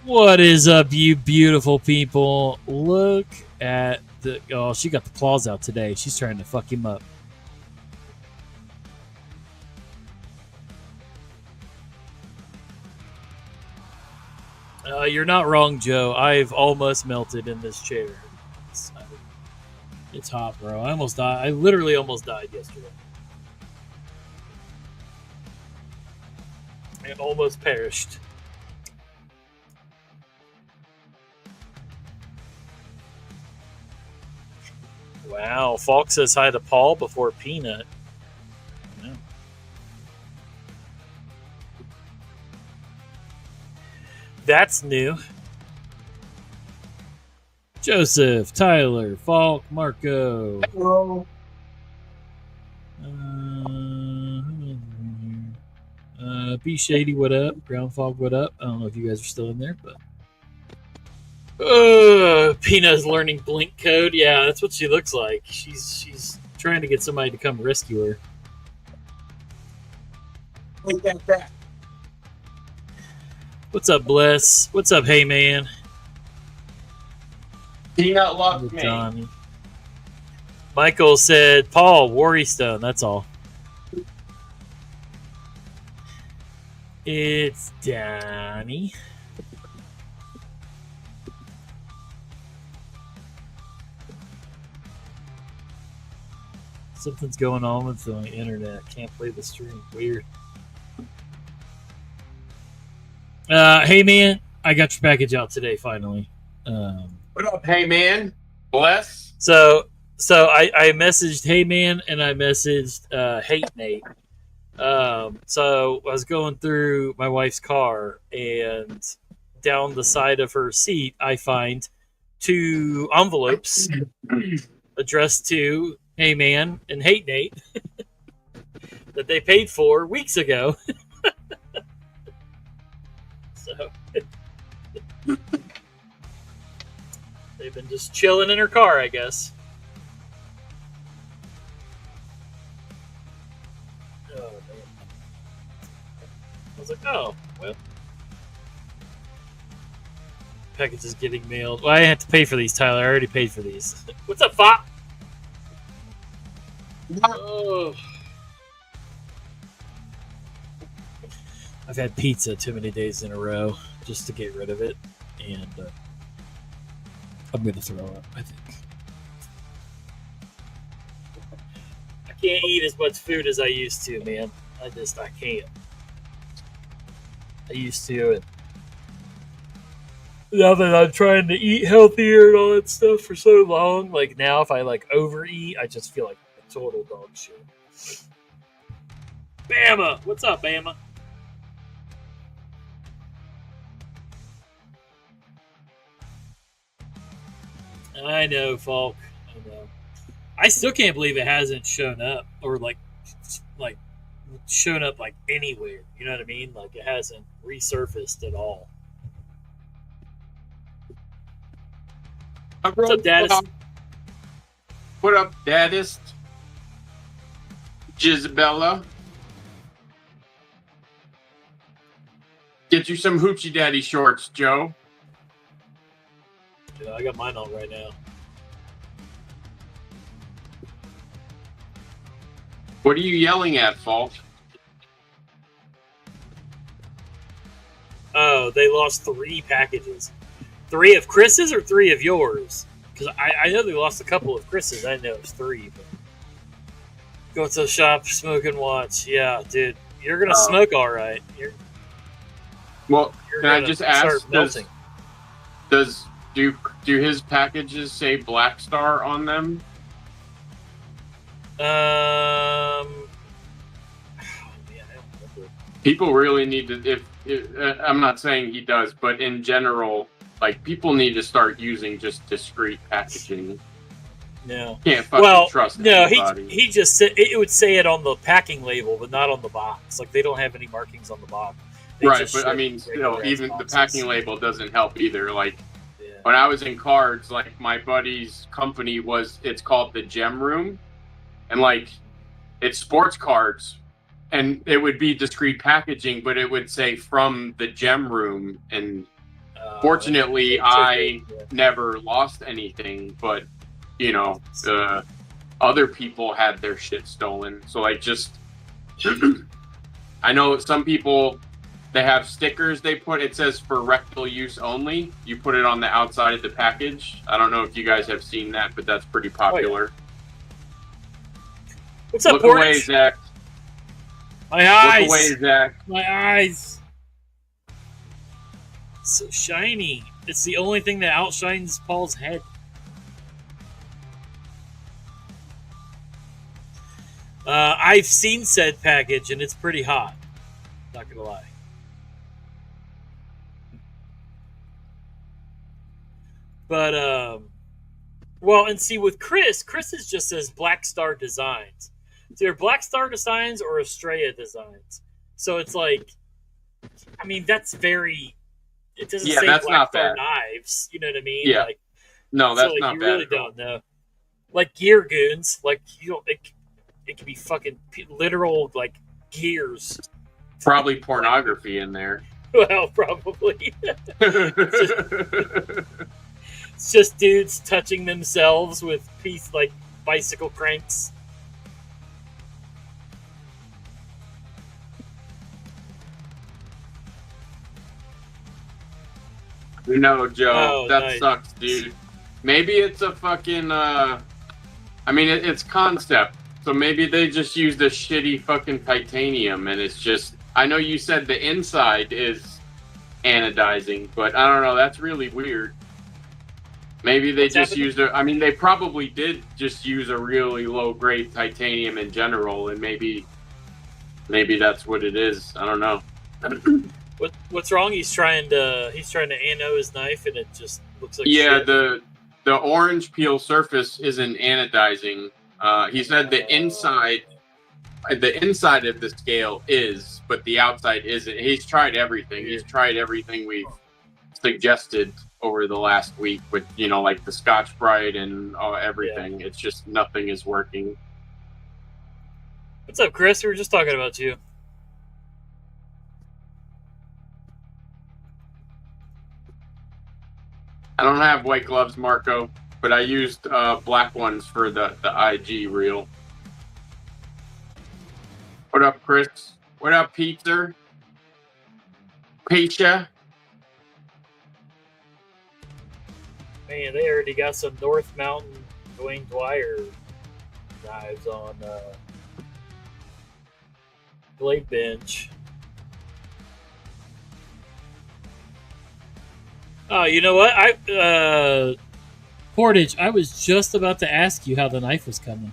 What is up, you beautiful people? Look at the... Oh, she got the claws out today. She's trying to fuck him up. You're not wrong, Joe. I've almost melted in this chair. It's hot, bro. I almost died. I literally almost died yesterday. I almost perished. Wow, Falk says hi to Paul before Peanut. Yeah. That's new. Joseph, Tyler, Falk, Marco. Hello. B Shady, what up? Ground Fog, what up? I don't know if you guys are still in there, but Peanut's learning Blink code. Yeah, that's what she looks like. She's trying to get somebody to come rescue her. Take that back. What's up, Bless? What's up, hey man? Peanut locked me. Johnny. Michael said, Paul, Worry Stone, that's all. It's Donnie. Something's going on with the internet. Can't play the stream. Weird. Hey man, I got your package out today finally. What up, hey man? Bless. So I messaged hey man and I messaged hate Nate. So I was going through my wife's car and down the side of her seat I find 2 envelopes addressed to Hey Man and Hate Nate that they paid for weeks ago. So they've been just chilling in her car, I guess. Oh man. I was like, oh, well. Package is getting mailed. Well, I didn't have to pay for these, Tyler. I already paid for these. What's up, Fop? Oh. I've had pizza too many days in a row just to get rid of it, and I'm gonna throw up, I think. I can't eat as much food as I used to, man. I can't. I used to, and now that I'm trying to eat healthier and all that stuff for so long, like now if I like overeat, I just feel like total dog shit. Bama! What's up, Bama? I know, Falk. I know. I still can't believe it hasn't shown up or like shown up like anywhere. You know what I mean? Like it hasn't resurfaced at all. What's up, Daddist? What up, Daddist? Jizabella. Get you some Hoochie Daddy shorts, Joe. Yeah, I got mine on right now. What are you yelling at, Falk? Oh, they lost 3 packages. 3 of Chris's or 3 of yours? Because I know they lost a couple of Chris's. I know it's 3. But go to the shop, smoke and watch. Yeah, dude. You're going to smoke all right. Well, you're Can I gonna just start ask? melting. Do his packages say Black Star on them? Oh, man, I don't remember. People really need to. If I'm not saying he does, but in general, like people need to start using just discrete packaging. No. Can't fucking trust no, anybody. he just said it would say it on the packing label, but not on the box. Like they don't have any markings on the box. Right, but I mean, still, even the packing label doesn't help either. Like when I was in cards, like my buddy's company it's called the Gem Room, and like it's sports cards, and it would be discrete packaging, but it would say from the Gem Room. And fortunately, I never lost anything, but you know, other people had their shit stolen. So like, just I know some people. They have stickers they put, it says for rectal use only. You put it on the outside of the package. I don't know if you guys have seen that, but that's pretty popular. Oh, yeah. What's up, Look away, Zach. My eyes. Look away, Zach. My eyes. It's so shiny. It's the only thing that outshines Paul's head. I've seen said package, and it's pretty hot. Not gonna lie. But, well, and see, with Chris is just says Black Star Designs. It's either Black Star Designs or Estrella Designs. So it's like, I mean, that's very, it doesn't say that's Black not Star bad. Knives, you know what I mean? Yeah. Like, no, that's so, like, not you bad. You really don't know. Like gear goons, like, you don't, it could be fucking literal, like, gears. Probably pornography in there. Well, probably. It's just dudes touching themselves with like bicycle cranks. No, Joe, that nice. sucks, dude. Maybe it's a fucking. I mean, it's concept. So maybe they just used a shitty fucking titanium, and it's just. I know you said the inside is anodizing, but I don't know. That's really weird. Maybe they used I mean, they probably did just use a really low-grade titanium in general, and maybe that's what it is. I don't know. What's wrong? He's trying to ano his knife, and it just looks like shit. the orange peel surface isn't anodizing. He said the inside of the scale is, but the outside isn't. He's tried everything. He's tried everything we've suggested over the last week with, you know, like the Scotch-Brite and everything. It's just nothing is working. What's up, Chris? We were just talking about you. I don't have white gloves, Marco, but I used black ones for the IG reel. What up, Chris? What up, Pizza? Pizza? Man, they already got some North Mountain Dwayne Dwyer knives on blade bench. Oh, you know what? Portage, I was just about to ask you how the knife was coming.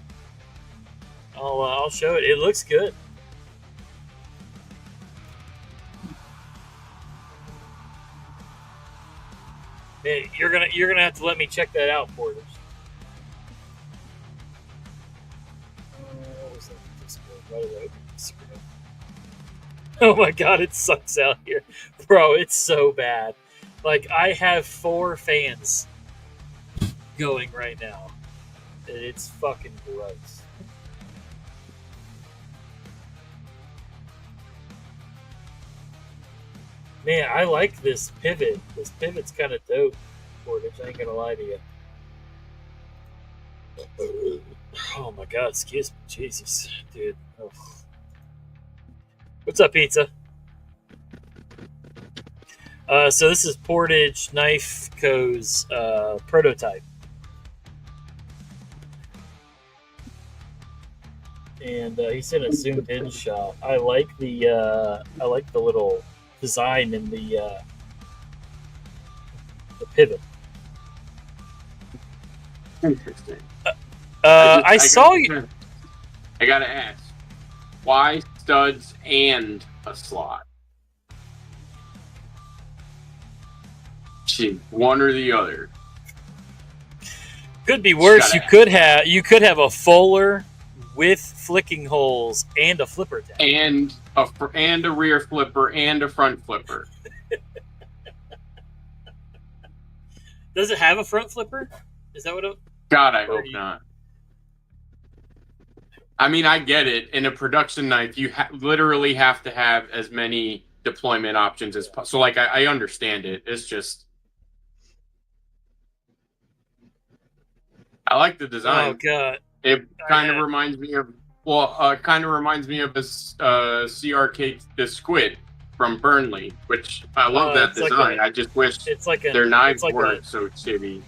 I'll show it. It looks good. Man, you're gonna have to let me check that out, Portage. What was that? Why did I open Instagram? Oh my god, it sucks out here, bro. It's so bad. Like, I have 4 fans going right now. It's fucking gross. Man, I like this pivot. This pivot's kind of dope, Portage. I ain't gonna lie to you. Oh my god, excuse me. Jesus, dude. Oh. What's up, Pizza? So this is Portage Knife Co.'s prototype. And he sent a zoomed in shot. I like the little design in the the pivot. Interesting. I saw you. I gotta ask, why studs and a slot? Gee, one or the other. Could be worse. You could have a fuller with flicking holes and a flipper tab. And a rear flipper and a front flipper. Does it have a front flipper? Is that what it... God, I hope not. I mean, I get it. In a production knife, you literally have to have as many deployment options as possible. So, like, I understand it. It's just... I like the design. Oh, God. It kind of reminds me of... Well, kind of reminds me of this CRK, the squid from Burnley, which I love that design. I just wish their knives weren't so shitty.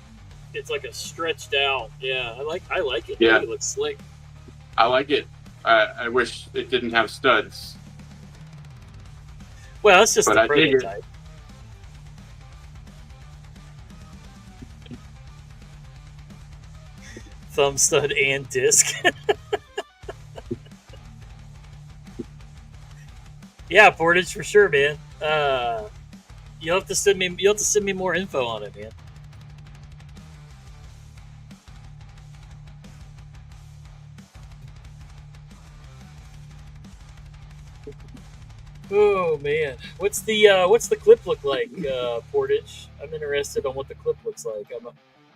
It's like a stretched out. Yeah, I like it. Yeah, it looks slick. I like it. I wish it didn't have studs. Well, it's just a prototype. Thumb stud and disc. Yeah, Portage for sure, man. You'll have to send me more info on it, man. Oh man, what's the clip look like, Portage? I'm interested on what the clip looks like.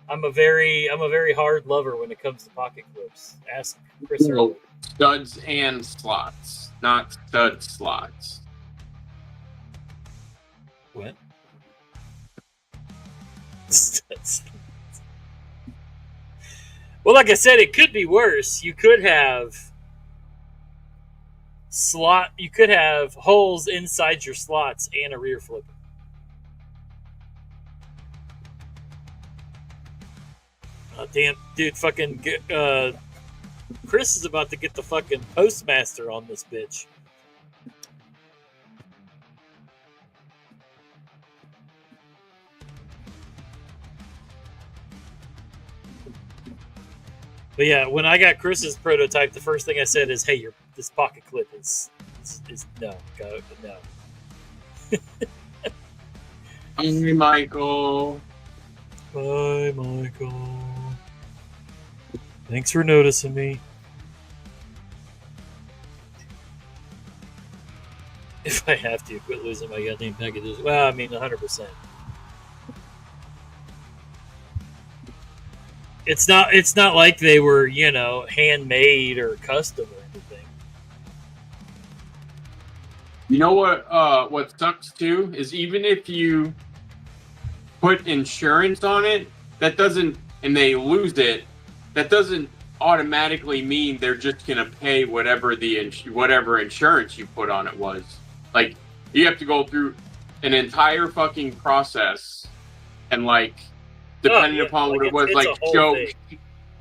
I'm a very hard lover when it comes to pocket clips. Ask Chris earlier. Studs and slots, not stud slots. What? Studs. Well, like I said, it could be worse. You could have holes inside your slots and a rear flipper. Oh, damn, dude, fucking Chris is about to get the fucking postmaster on this bitch. But yeah, when I got Chris's prototype, the first thing I said is, "Hey, this pocket clip is no, no." Hi, Michael. Bye, Michael. Thanks for noticing me. If I have to, quit losing my goddamn packages. Well, I mean, 100%. It's not like they were, handmade or custom or anything. You know what sucks too is even if you put insurance on it, and they lose it, that doesn't automatically mean they're just gonna pay whatever insurance you put on it was. Like, you have to go through an entire fucking process, and depending upon what it was,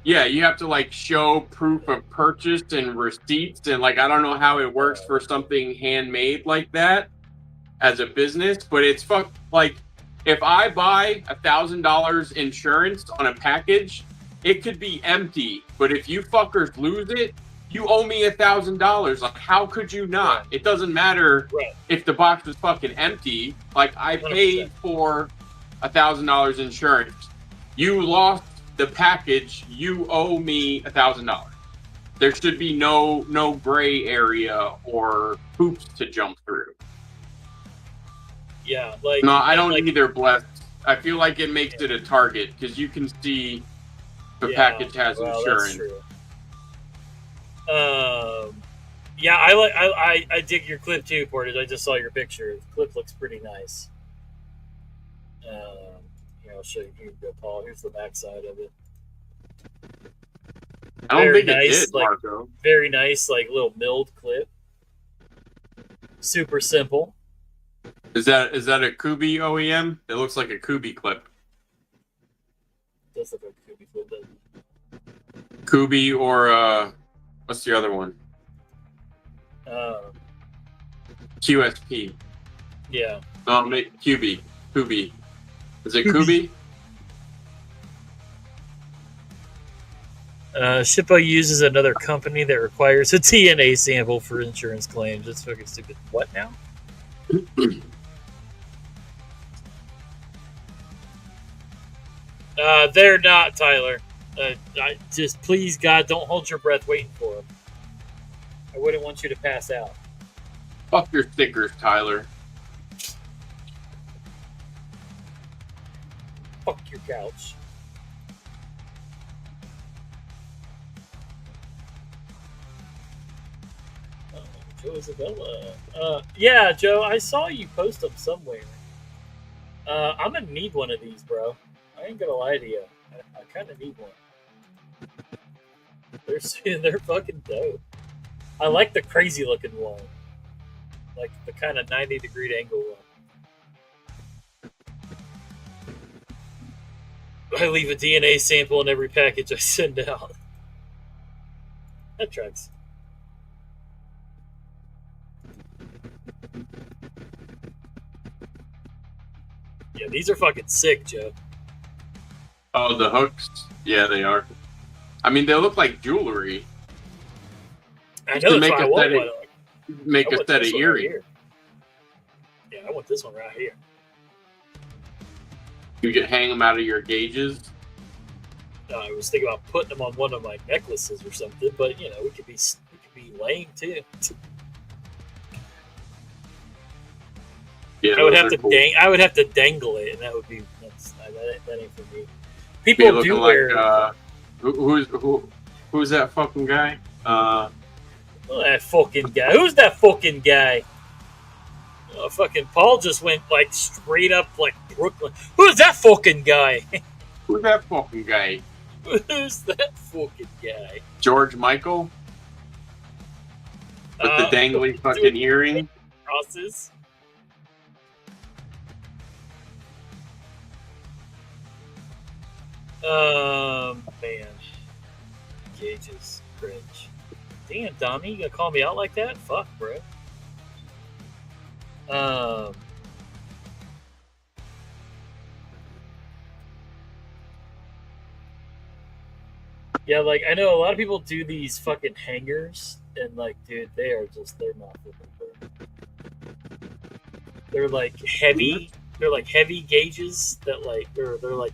you have to show proof of purchase and receipts, and I don't know how it works for something handmade like that as a business, but it's if I buy $1,000 insurance on a package, it could be empty, but if you fuckers lose it, you owe me $1,000. How could you not? Right. It doesn't matter if the box was fucking empty. I paid 100%. For $1,000 insurance. You lost the package. You owe me $1,000. There should be no gray area or hoops to jump through. Yeah, no, I don't either. Blessed. I feel like it makes it a target because you can see the package has insurance. That's true. Yeah, I dig your clip too, Portage. I just saw your picture. The clip looks pretty nice. I'll show you. Here you go, Paul. Here's the back side of it. I don't think it did, Marco. Very nice, little milled clip. Super simple. Is that a Kubi OEM? It looks like a Kubi clip. It does look like a Kubi clip, doesn't it? Kubi or what's the other one? QSP. Yeah. Kubi. Is it Kubi? Shippo uses another company that requires a DNA sample for insurance claims. It's fucking stupid. What now? They're not, Tyler. Just please, God, don't hold your breath waiting for them. I wouldn't want you to pass out. Fuck your stickers, Tyler. Fuck your couch. Joe Isabella. Yeah, Joe, I saw you post them somewhere. I'm gonna need one of these, bro. I ain't gonna lie to you. I kind of need one. They're fucking dope. I like the crazy looking one, like the kind of 90-degree angle one. I leave a DNA sample in every package I send out. That tracks. Yeah, these are fucking sick, Joe. Oh, the hooks? Yeah, they are. I mean, they look like jewelry. I know that's why I want one. Make a set of earrings. Right, yeah, I want this one right here. You could hang them out of your gauges. I was thinking about putting them on one of my necklaces or something, but you know, we could be lame too. Yeah, I would have to cool. I would have to dangle it, and that would be that ain't for me. People do wear. Like, who's that fucking guy? That fucking guy. Who's that fucking guy? Fucking Paul just went like straight up like Brooklyn. Who's that fucking guy? Who's that fucking guy? Who's that fucking guy? George Michael? With the dangly fucking earring? Crosses? Man. Gauges. Cringe. Damn, Donnie, you gonna call me out like that? Fuck, bro. Yeah, like, I know a lot of people do these fucking hangers, and, like, dude, they're not they're like heavy, gauges that, like, they're like,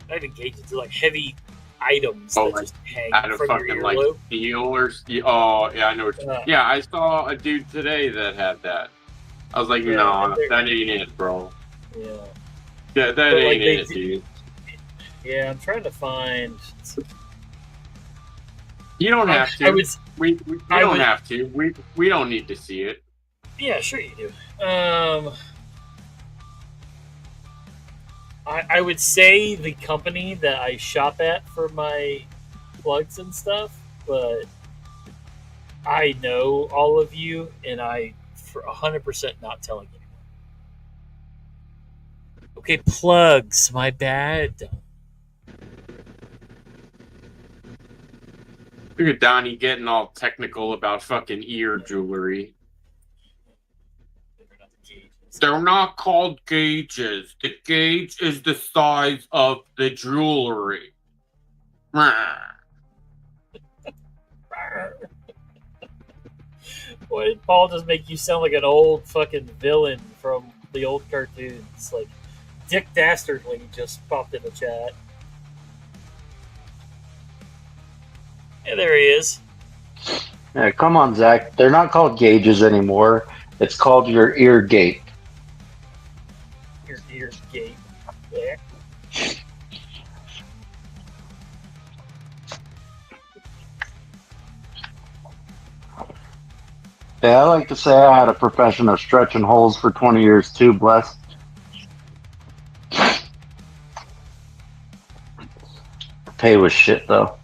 not even gauges, they're like heavy items that just hang out of from fucking, your like, earlobe. steel or steel. Oh, yeah, I know what you yeah, I saw a dude today that had that. I was like, yeah, no, that ain't it, bro. Yeah. Yeah, that ain't it, dude. Yeah, I'm trying to find. You don't have to. We don't have to. We don't need to see it. Yeah, sure you do. I would say the company that I shop at for my plugs and stuff, but I know all of you, and I for 100% not telling anyone. Okay, plugs. My bad. Look at Donnie getting all technical about fucking ear jewelry. They're not called gauges. The gauge is the size of the jewelry. Boy, did Paul just make you sound like an old fucking villain from the old cartoons. Like, Dick Dastardly just popped in the chat. Yeah, there he is. Yeah, come on, Zach. They're not called gauges anymore. It's called your ear gate. Your ear gate. There. Yeah, I like to say I had a profession of stretching holes for 20 years too, blessed. Pay was shit, though.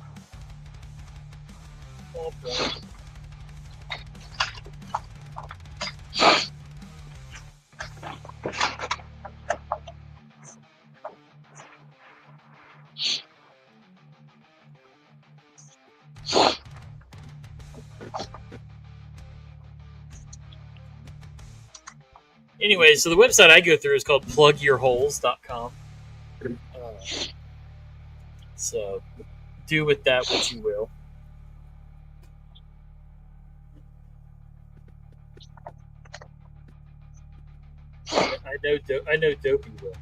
Anyway, so the website I go through is called plugyourholes.com. So, do with that what you will. I know Dopey will.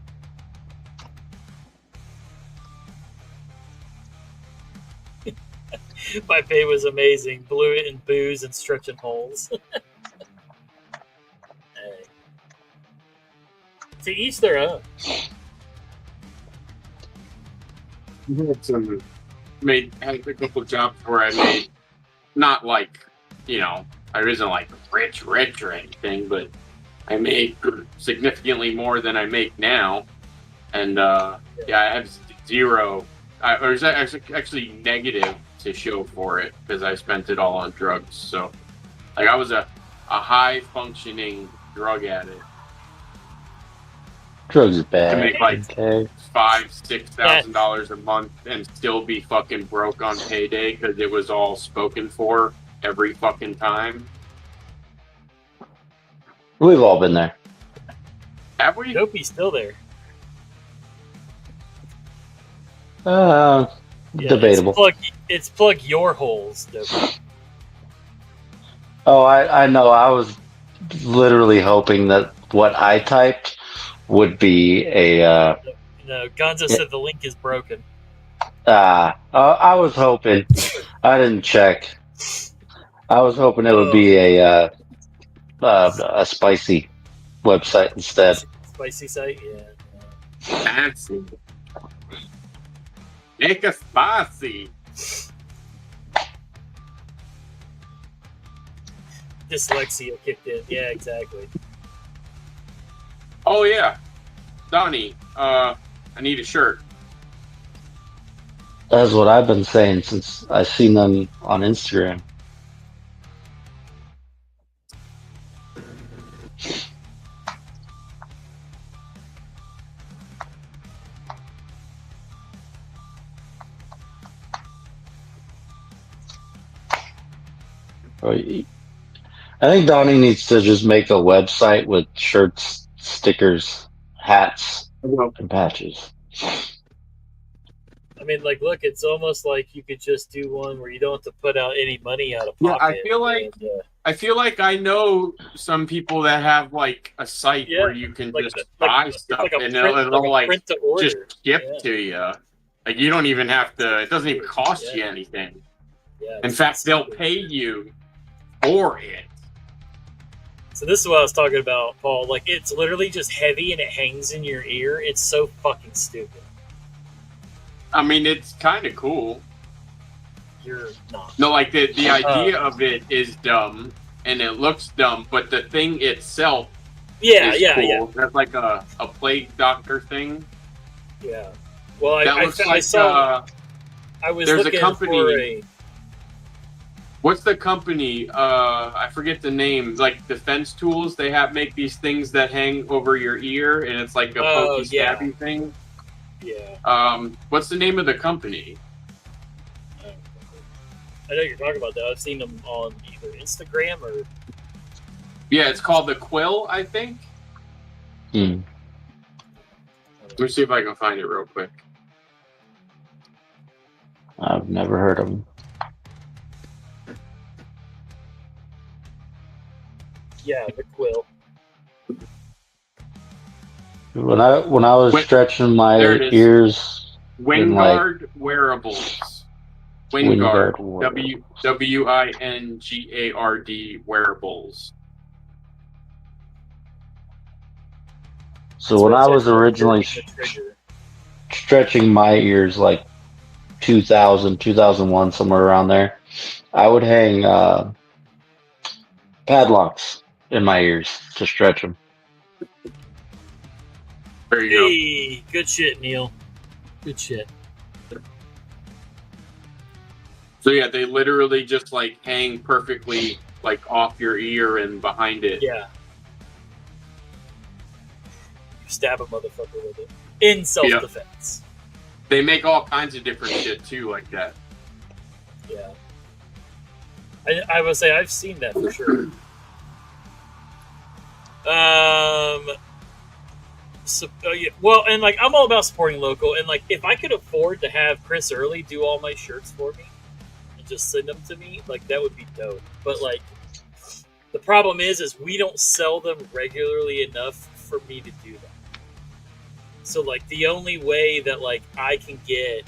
My pay was amazing. Blew it in booze and stretching holes. Hey. To each their own. Had a couple jobs where I made not like, I wasn't like rich or anything, but I made significantly more than I make now, and I have zero. Or is that actually negative to show for it because I spent it all on drugs. So, like, I was a high functioning drug addict. Drugs are bad. To make like $5,000-$6,000 a month and still be fucking broke on payday because it was all spoken for every fucking time. We've all been there. Have we? Dopey's still there. Debatable. It's plug your holes, Dopey. Oh, I know. I was literally hoping that what I typed would be a. No, Gonzo said the link is broken. I was hoping. I didn't check. I was hoping it would be a spicy website instead. Spicy site, yeah. Fancy. Make a spicy. Dyslexia kicked in. Yeah, exactly. Oh yeah, Donnie. I need a shirt. That's what I've been saying since I've seen them on Instagram. I think Donnie needs to just make a website with shirts, stickers, hats, and patches. I mean, like, look, it's almost like you could just do one where you don't have to put out any money out of pocket. Yeah, I feel like I know some people that have like a site where you can just buy stuff and it'll like just ship to you. Like you don't even have to. It doesn't even cost you anything. Yeah, in fact, they'll pay you for it. So this is what I was talking about, Paul. Like, it's literally just heavy and it hangs in your ear. It's so fucking stupid. I mean, it's kind of cool. You're not. No, like the idea of it is dumb and it looks dumb, but the thing itself is cool. That's like a plague doctor thing. Yeah. Well, I was there's looking a company. for a... What's the company? I forget the name. Like defense tools, they make these things that hang over your ear, and it's like a pokey stabby thing. Yeah. What's the name of the company? I know you're talking about that. I've seen them on either Instagram or. Yeah, it's called the Quill, I think. Let me see if I can find it real quick. I've never heard of them. Yeah, the Quill. When I was stretching my ears, Wingard Wearables. Wingard. WINGARD Wearables. So when I was originally stretching my ears, like 2000, 2001, somewhere around there, I would hang padlocks in my ears to stretch them. There you go. Good shit, Neil. Good shit. So yeah, they literally just like hang perfectly like off your ear and behind it. Yeah. You stab a motherfucker with it. In self-defense. Yeah. They make all kinds of different shit too like that. Yeah. I would say I've seen that for sure. So, yeah, well, and like I'm all about supporting local, and like if I could afford to have Chris Early do all my shirts for me and just send them to me, like that would be dope. But like the problem is we don't sell them regularly enough for me to do that. So like the only way that like I can get,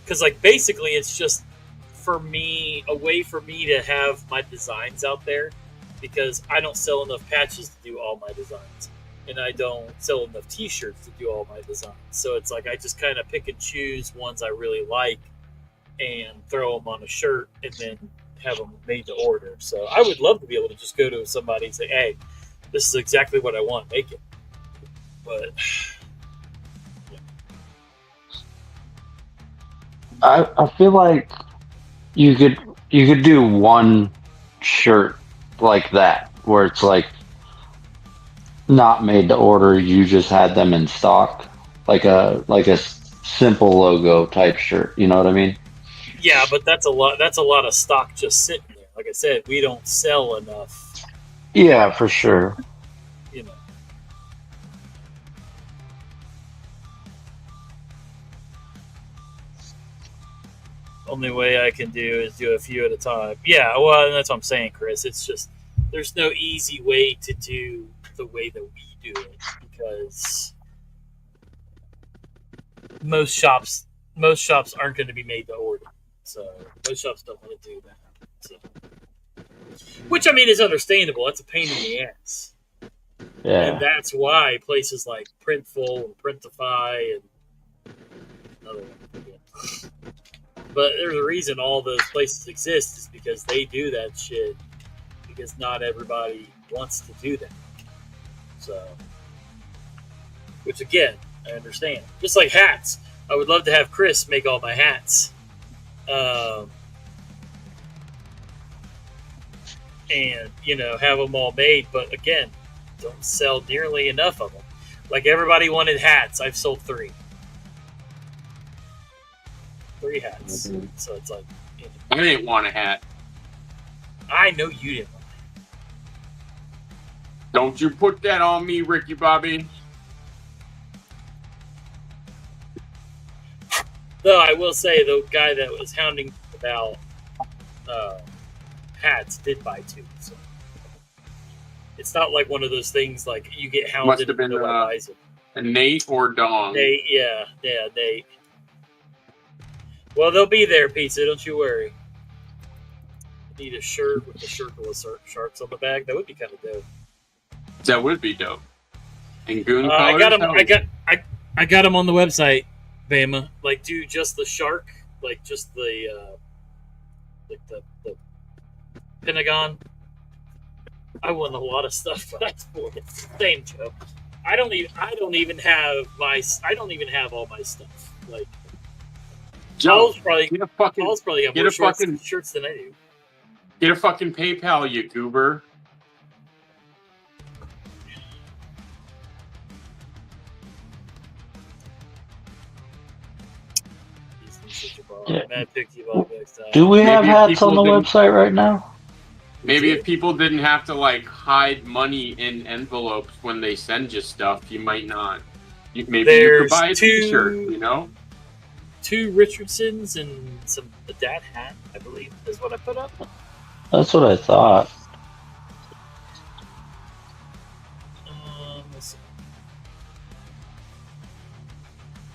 because like basically it's just for me a way for me to have my designs out there, because I don't sell enough patches to do all my designs. And I don't sell enough T-shirts to do all my designs. So it's like I just kind of pick and choose ones I really like and throw them on a shirt and then have them made to order. So I would love to be able to just go to somebody and say, hey, this is exactly what I want, make it. But yeah. I feel like you could do one shirt like that where it's like not made to order, you just had them in stock, like a simple logo type shirt, you know what I mean? Yeah, but that's a lot of stock just sitting there. Like I said, we don't sell enough. Yeah, for sure. You know. Only way I can do is do a few at a time. Yeah, well, that's what I'm saying, Chris. It's just there's no easy way to do the way that we do it, because most shops aren't going to be made to order. So most shops don't want to do that. So, which I mean is understandable. It's a pain in the ass. Yeah. And that's why places like Printful and Printify and another one. Yeah. But there's a reason all those places exist, is because they do that shit, because not everybody wants to do that. So, which again, I understand. Just like hats. I would love to have Chris make all my hats. And, you know, have them all made. But again, don't sell nearly enough of them. Like everybody wanted hats. I've sold 3. 3 hats. Mm-hmm. So it's like, you know, I didn't want a hat. I know you didn't want that. Don't you put that on me, Ricky Bobby. Though I will say, the guy that was hounding about hats did buy 2. So it's not like one of those things like you get hounded. Must have been and no one buys it. A Nate or Dong. Nate, yeah, Nate. Well, they'll be there, Pizza. Don't you worry. I need a shirt with the circle of sharks on the back. That would be kind of dope. That would be dope. And Goon colors? I got them. I got them on the website, Bama. Like, do just the shark, like just the Pentagon. I won a lot of stuff, but it's the same joke. I don't even have all my stuff. Like, Paul's probably have more shirts than I do. Get a fucking PayPal, you goober. Yeah. Do we have hats on the website right now? Maybe if people didn't have to like hide money in envelopes when they send you stuff, you might not. Maybe you could buy a T-shirt, you know? 2 Richardsons and a dad hat, I believe, is what I put up. That's what I thought. Let's see.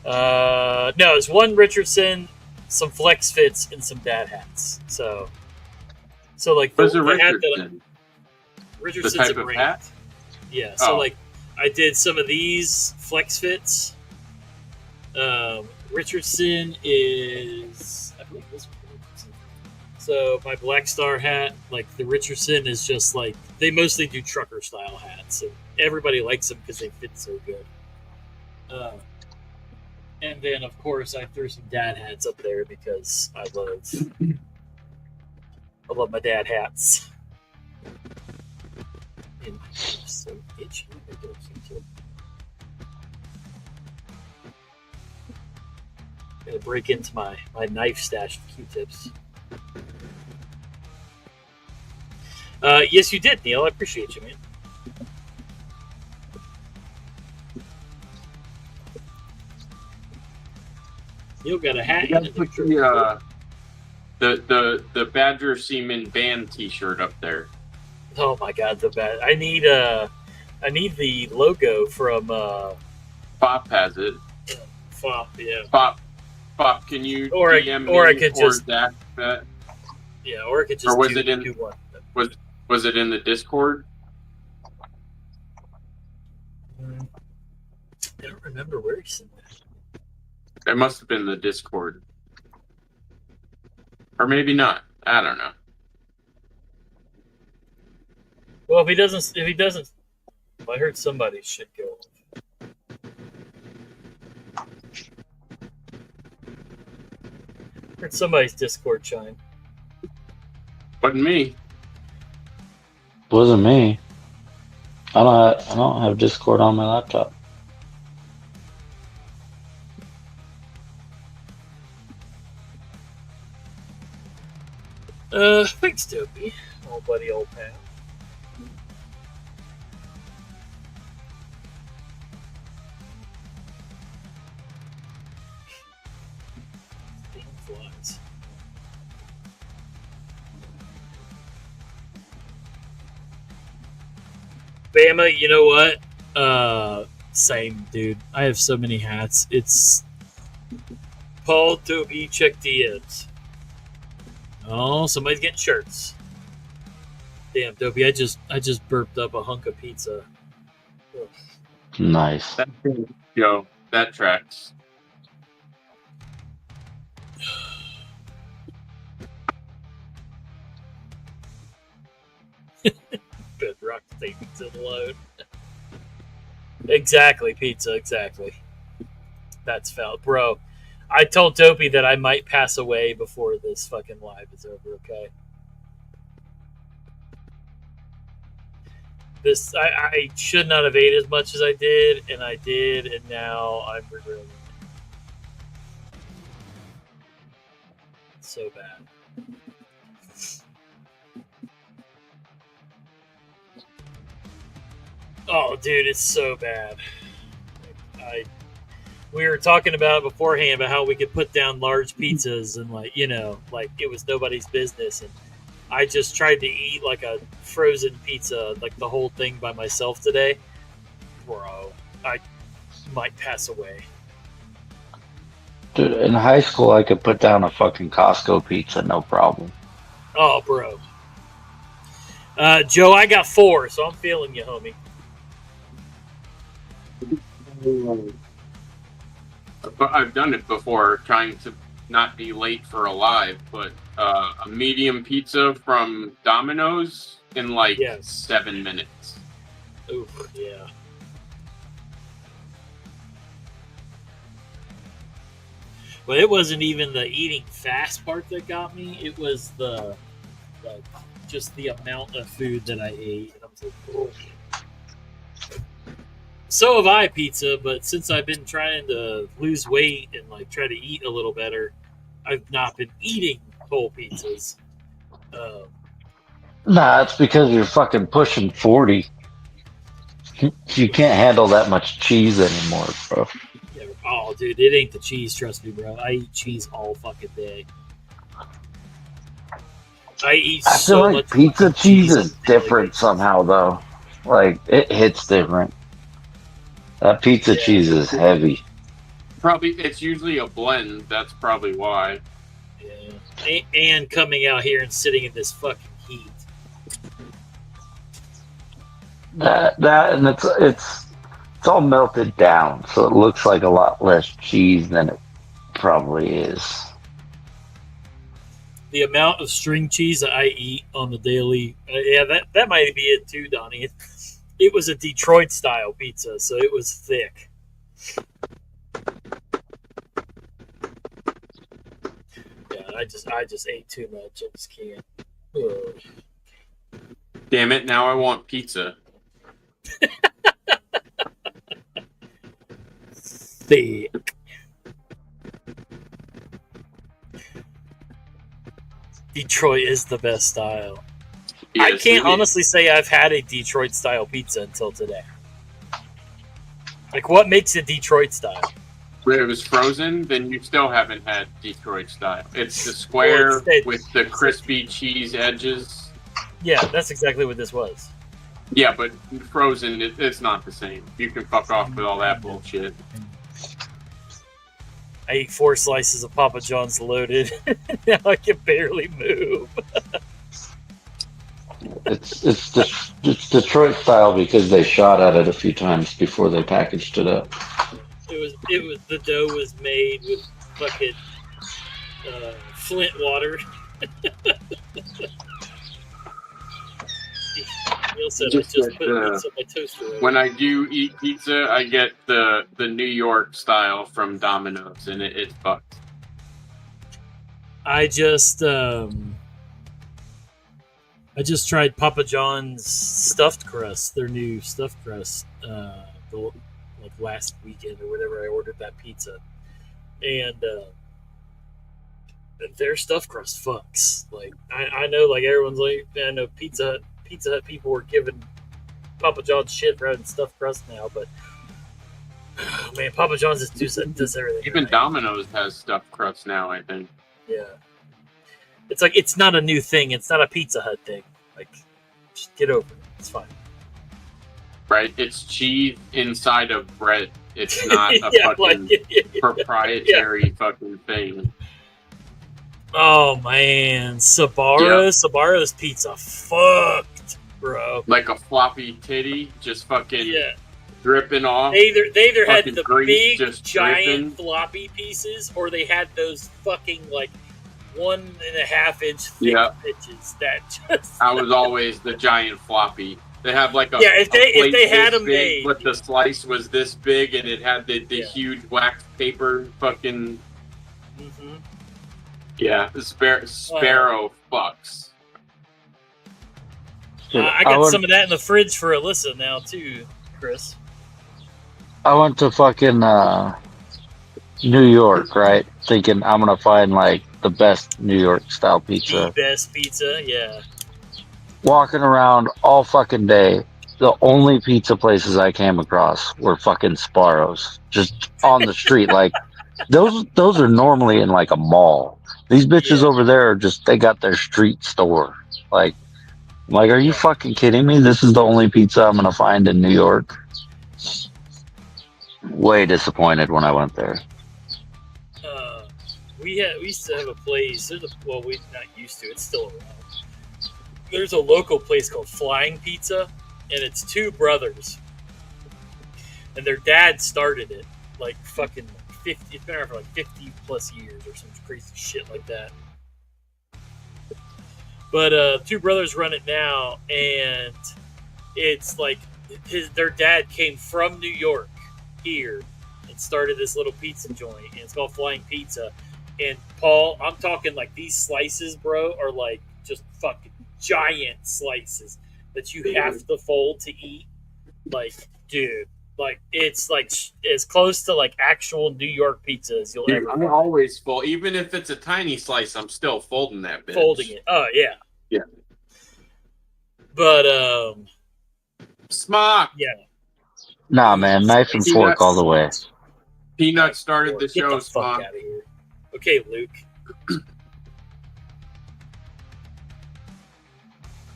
No, it's 1 Richardson, some flex fits, and some dad hats. So like the Richardson? Richardson's the type a brand. Of hat? Yeah. So like I did some of these flex fits. Richardson is, I believe this one. So my Black Star hat, like the Richardson is just like, they mostly do trucker style hats, and everybody likes them because they fit so good. And then of course I threw some dad hats up there because I love my dad hats. And I'm so itchy. Gonna break into my knife stash of Q-tips. Yes, you did, Neil. I appreciate you, man. You got a hat. You gotta put the Badger Seaman band T-shirt up there. Oh my God, the bad. I need the logo from Pop has it. Fop, yeah. Pop, can you DM me I could just that? Yeah, or I could just. Or was do it in? one. Was it in the Discord? I don't remember where he sent that. It must have been the Discord, or maybe not. I don't know. Well, if he doesn't, I heard somebody's shit go off. Heard somebody's Discord chime. Wasn't me. Wasn't me. I don't have Discord on my laptop. Thanks, Dopey. Old buddy, old pal. Flies. Bama, you know what? Same, dude. I have so many hats. It's Paul, Dopey, check DMs. Oh, somebody's getting shirts. Damn, Dopey, I just burped up a hunk of pizza. Ugh. Nice. Yo, that tracks. Bedrock statements alone. Exactly, pizza, exactly. That's foul. Bro, I told Dopey that I might pass away before this fucking live is over, okay? I should not have ate as much as I did, and I did, and now I'm regretting it. It's so bad. Oh, dude, it's so bad. We were talking about beforehand about how we could put down large pizzas and like it was nobody's business, and I just tried to eat like a frozen pizza, like the whole thing by myself today. Bro, I might pass away. Dude, in high school I could put down a fucking Costco pizza, no problem. Oh, bro. Joe, I got 4, so I'm feeling you, homie. But I've done it before, trying to not be late for a live, but a medium pizza from Domino's in 7 minutes. Oof, yeah. But it wasn't even the eating fast part that got me. It was just the amount of food that I ate. And I was like, oh. So have I, pizza, but since I've been trying to lose weight and try to eat a little better, I've not been eating whole pizzas. Nah, it's because you're fucking pushing 40. You can't handle that much cheese anymore, bro. Yeah, oh, dude, it ain't the cheese, trust me, bro. I eat cheese all fucking day. I feel like pizza cheese is different somehow, though. Like, it hits different. That pizza cheese is heavy. Probably, it's usually a blend. That's probably why. Yeah. And coming out here and sitting in this fucking heat. That and it's all melted down, so it looks like a lot less cheese than it probably is. The amount of string cheese that I eat on the daily, that might be it too, Donnie. It was a Detroit style pizza, so it was thick. Yeah, I just ate too much. I just can't. Ugh. Damn it! Now I want pizza. Thick. Detroit is the best style. Yes, I can't honestly say I've had a Detroit style pizza until today. Like, what makes a Detroit style? Where it was frozen, then you still haven't had Detroit style. It's the square with the crispy cheese edges. Yeah, that's exactly what this was. Yeah, but frozen, it's not the same. You can fuck off with all that bullshit. I ate 4 slices of Papa John's loaded. Now I can barely move. It's Detroit style because they shot at it a few times before they packaged it up. It was the dough was made with fucking Flint water. Neil said I just put pizza on my toaster. When I do eat pizza, I get the New York style from Domino's, and it's fucked. I just tried Papa John's stuffed crust, their new stuffed crust, like last weekend or whatever. I ordered that pizza, and their stuffed crust fucks. Like I know, like everyone's like, I know Pizza Hut people were giving Papa John's shit for having stuffed crust now, but man, Papa John's does everything. Even right. Domino's has stuffed crust now, I think. Yeah. It's like, it's not a new thing. It's not a Pizza Hut thing. Like, just get over it. It's fine. Right? It's cheese inside of bread. It's not a fucking proprietary fucking thing. Oh, man. Sbarro's pizza fucked, bro. Like a floppy titty, just fucking dripping off. They either had the big, giant, dripping. floppy pieces, or they had those fucking, like, 1.5 inch thick bitches that just. I was always the giant floppy. They have like a if they had them big, made, but the slice was this big, and it had the huge wax paper fucking. Mm-hmm. Yeah, the sparrow fucks. I got some of that in the fridge for Alyssa now too, Chris. I went to fucking New York, right? Thinking I'm gonna find like the best New York style pizza. The best pizza, yeah. Walking around all fucking day, the only pizza places I came across were fucking Sbarro's, just on the street. Like those are normally in like a mall. These bitches over there are just, they got their street store. Like, are you fucking kidding me? This is the only pizza I'm gonna find in New York. Way disappointed when I went there. We used to have a place. We're not used to. It's still around. There's a local place called Flying Pizza, and it's 2 brothers, and their dad started it like fucking 50. It's been around for like 50 plus years or some crazy shit like that. But 2 brothers run it now, and it's like their dad came from New York here and started this little pizza joint, and it's called Flying Pizza. And Paul, I'm talking like these slices, bro, are like just fucking giant slices that you have to fold to eat. Like, dude, like it's like as close to like actual New York pizza as you'll ever. I'm always full, even if it's a tiny slice. I'm still folding that bitch. Folding it. Oh yeah. Yeah. But Smock. Yeah. Nah, man, knife and fork all the way. Peanut started the show. Get the fuck out of here. Okay, Luke.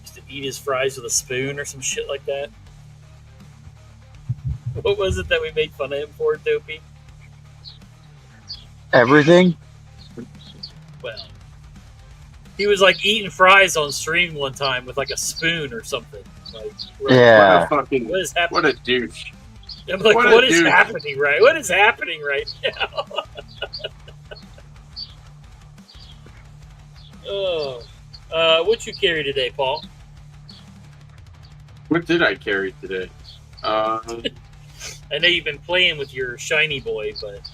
Used to eat his fries with a spoon or some shit like that. What was it that we made fun of him for, Dopey? Everything? Well, he was like eating fries on stream one time with like a spoon or something. Like, yeah. What is happening? What a douche. I'm like, what is happening right? What is happening right now? Oh, what you carry today, Paul? What did I carry today? I know you've been playing with your shiny boy, but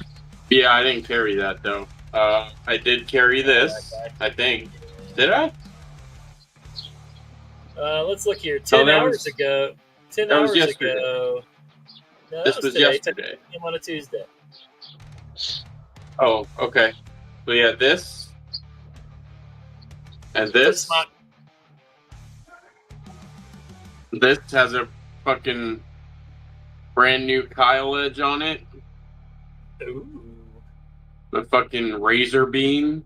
yeah, I didn't carry that though. I did carry this. I think. Did I? Let's look here. 10 hours ago. 10 hours ago. No, this was yesterday. Came on a Tuesday. Oh, okay. So yeah, this. And this. This has a fucking brand new Kyle edge on it. Ooh. The fucking razor beam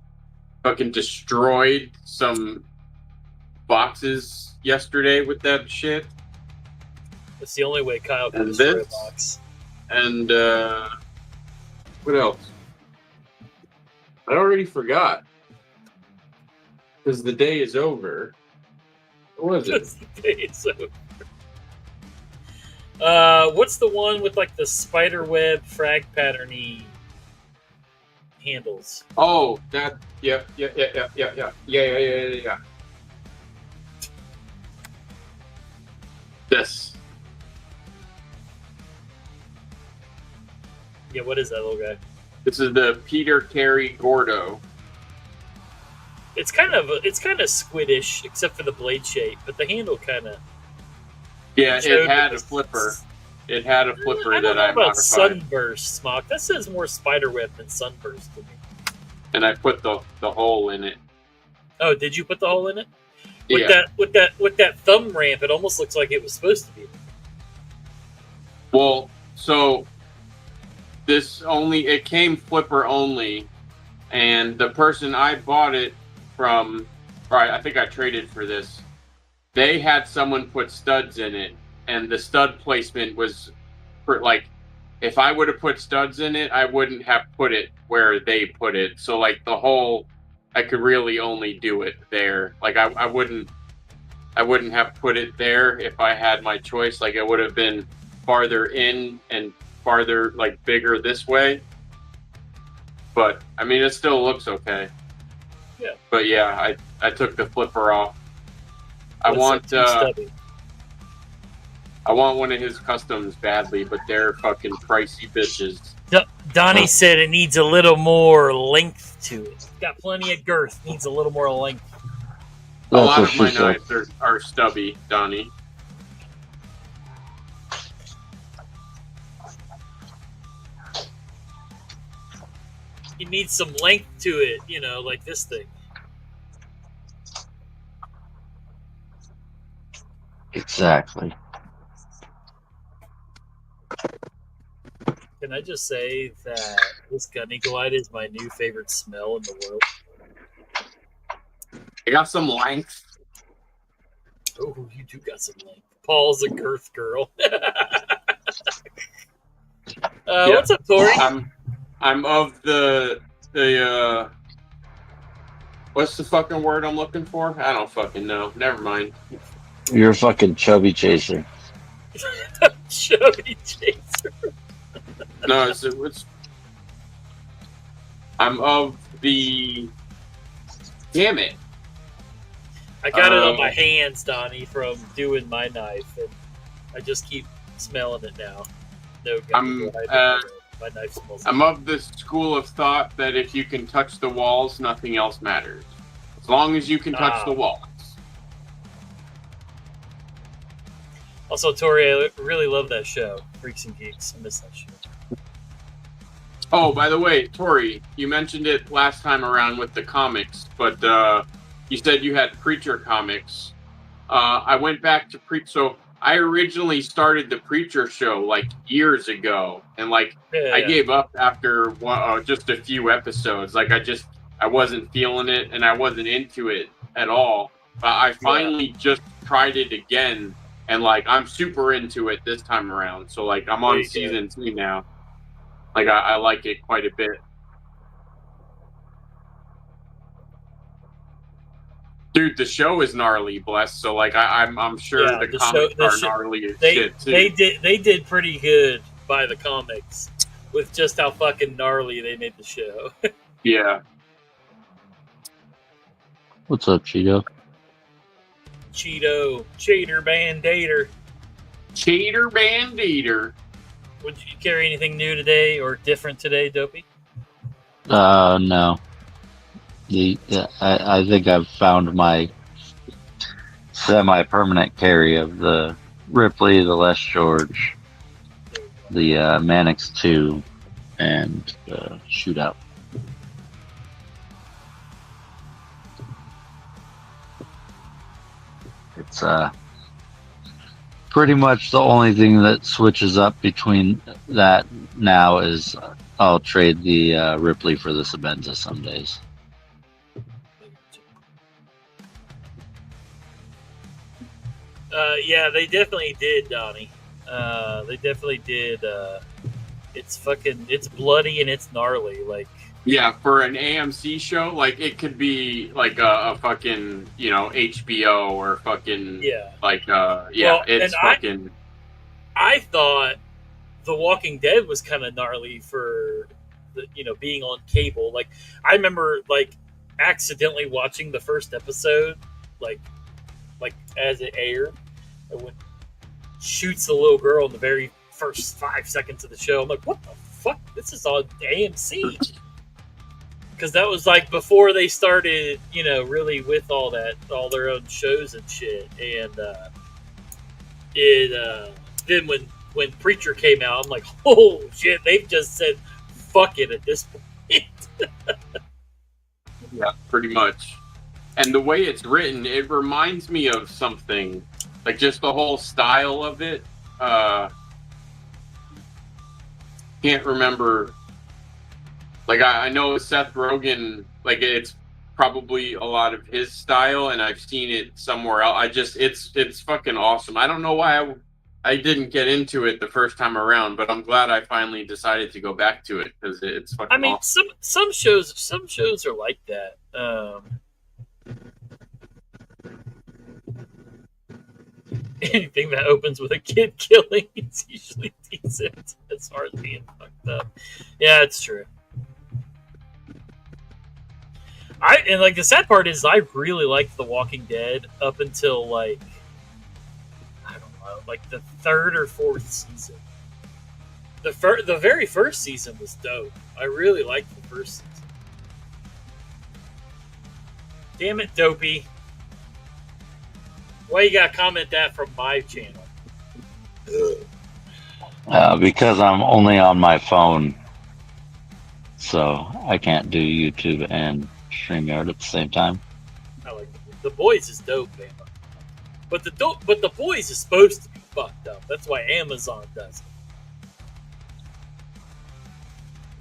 fucking destroyed some boxes yesterday with that shit. That's the only way Kyle can And destroy a this? box. And what else? I already forgot. Because the day is over. What was it? The day is over. What's the one with like the spider web frag patterny handles? Oh, that. Yeah. This. Yeah, what is that little guy? This is the Peter Carey Gordo. It's kind of squiddish, except for the blade shape, but the handle kind of. Yeah, it had a flipper. It had a flipper I don't that know I about modified. sunburst, Smock. That says more spiderweb than sunburst to me. And I put the hole in it. Oh, did you put the hole in it? Yeah. With that thumb ramp, it almost looks like it was supposed to be. Well, so it came flipper only, and the person I bought it from, right, I think I traded for this. They had someone put studs in it, and the stud placement was for like, if I would have put studs in it, I wouldn't have put it where they put it. So like the hole, I could really only do it there. Like I wouldn't have put it there if I had my choice. Like it would have been farther in and farther, like bigger this way. But I mean, it still looks okay. Yeah. But yeah, I took the flipper off. I want one of his customs badly, but they're fucking pricey bitches. Donnie said it needs a little more length to it. Got plenty of girth. Needs a little more length. A lot of my knives are stubby, Donnie. You need some length to it, like this thing. Exactly. Can I just say that this gunny glide is my new favorite smell in the world? I got some length. Oh, you do got some length. Paul's a girth girl. What's up, Tori? I'm of the what's the fucking word I'm looking for? I don't fucking know. Never mind. You're a fucking chubby chaser. Chubby chaser. No, it's I'm of the. Damn it! I got it on my hands, Donnie, from doing my knife, and I just keep smelling it now. No gun. My knife smells. I'm of the school of thought that if you can touch the walls, nothing else matters. As long as you can touch the walls. Also, Tori, I really love that show, Freaks and Geeks. I miss that show. Oh, by the way, Tori, you mentioned it last time around with the comics, but you said you had Preacher comics. I went back to so I originally started the Preacher show like years ago, and I gave up after just a few episodes. Like I wasn't feeling it, and I wasn't into it at all. But I finally just tried it again, and I'm super into it this time around. So I'm on season 3 now. I like it quite a bit. Dude, the show is gnarly, bless. So I'm sure the comics are gnarly as shit too. They did pretty good by the comics with just how fucking gnarly they made the show. Yeah. What's up, Cheeto? Cheater Bandator. Cheater Bandator. Would you carry anything new today or different today, Dopey? No. I think I've found my semi-permanent carry of the Ripley, the Les George, the Mannix 2, and the Shootout. It's pretty much the only thing that switches up between that now is I'll trade the Ripley for the Sabenza some days. Yeah, they definitely did, Donnie. They definitely did. It's bloody and it's gnarly. Like, yeah, for an AMC show, like it could be like a fucking HBO or fucking like well, it's fucking. I thought The Walking Dead was kind of gnarly for the being on cable. Like I remember like accidentally watching the first episode, like as it aired, and when shoots the little girl in the very first 5 seconds of the show. I'm like, what the fuck? This is on AMC. Because that was like before they started, really with all their own shows and shit. And then when Preacher came out, I'm like, oh shit, they've just said fuck it at this point. Yeah, pretty much. And the way it's written, it reminds me of something, like just the whole style of it. Can't remember. Like I know Seth Rogen, like it's probably a lot of his style, and I've seen it somewhere else. It's fucking awesome. I don't know why I didn't get into it the first time around, but I'm glad I finally decided to go back to it because it's fucking awesome. some shows are like that. Anything that opens with a kid killing is usually decent as far as being fucked up. Yeah, it's true. And like the sad part is I really liked The Walking Dead up until like I don't know, like the third or fourth season. The very first season was dope. I really liked the first season. Damn it, Dopey. Why you gotta comment that from my channel? Because I'm only on my phone, so I can't do YouTube and StreamYard at the same time. I like The Boys is dope, man. But The Boys is supposed to be fucked up. That's why Amazon does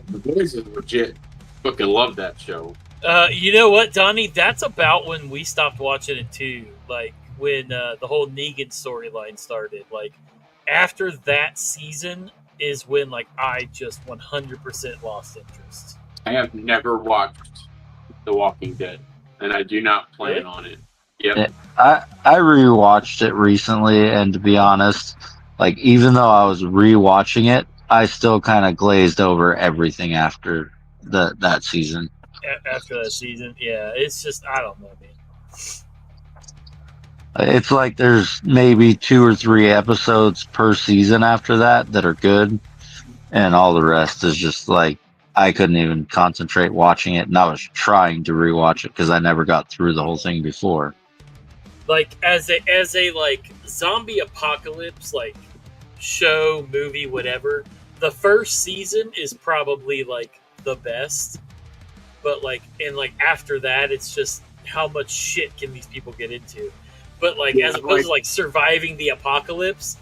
it. The Boys is legit. Fucking love that show. You know what, Donnie? That's about when we stopped watching it too. Like when the whole Negan storyline started. Like after that season is when like I just 100% lost interest. I have never watched The Walking Dead, and I do not plan on it. Yep. I rewatched it recently, and to be honest, like even though I was rewatching it, I still kind of glazed over everything after that season. After that season, yeah, it's just I don't know, man. It's like there's maybe 2 or 3 episodes per season after that are good, and all the rest is just like I couldn't even concentrate watching it, and I was trying to rewatch it because I never got through the whole thing before. Like as a like zombie apocalypse like show, movie, whatever, the first season is probably like the best. But like and like after that it's just how much shit can these people get into. But like as opposed to like surviving the apocalypse,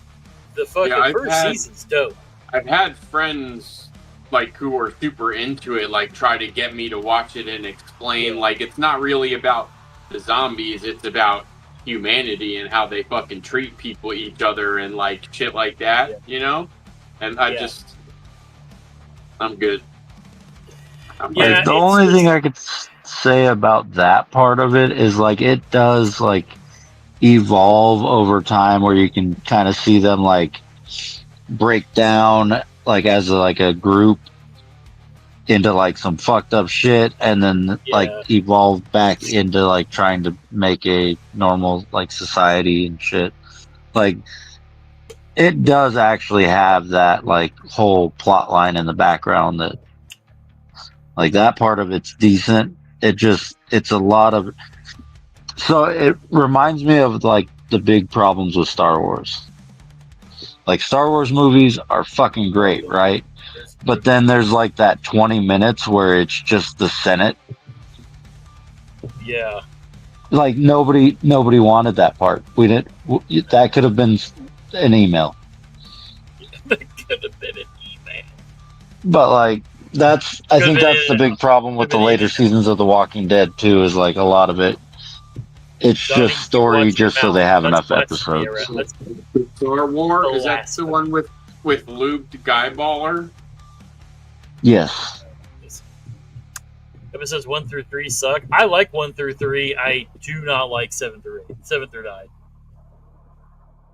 the fucking first season's dope. I've had friends like who are super into it, like try to get me to watch it and explain like it's not really about the zombies, it's about humanity and how they fucking treat people, each other, and like shit like that, you know? And I'm good. Like, the only thing I could say about that part of it is like it does like evolve over time, where you can kind of see them like break down like as a group into like some fucked up shit, and then like evolve back into like trying to make a normal like society and shit. Like it does actually have that like whole plot line in the background that like that part of it's decent. It's a lot of, so it reminds me of like the big problems with Star Wars. Like Star Wars movies are fucking great, right? But then there's like that 20 minutes where it's just the Senate. Yeah. Like nobody wanted that part. We didn't. That could have been an email. That could have been an email. But like I think that's the big problem with the later seasons of The Walking Dead too. Is like a lot of it. It's Donnie, just story, just so they have enough Sierra. episodes. Star Wars, is that the one with lubed guy baller? Yes. Episodes 1 through 3 suck. I like 1 through 3. I do not like 7 through 9.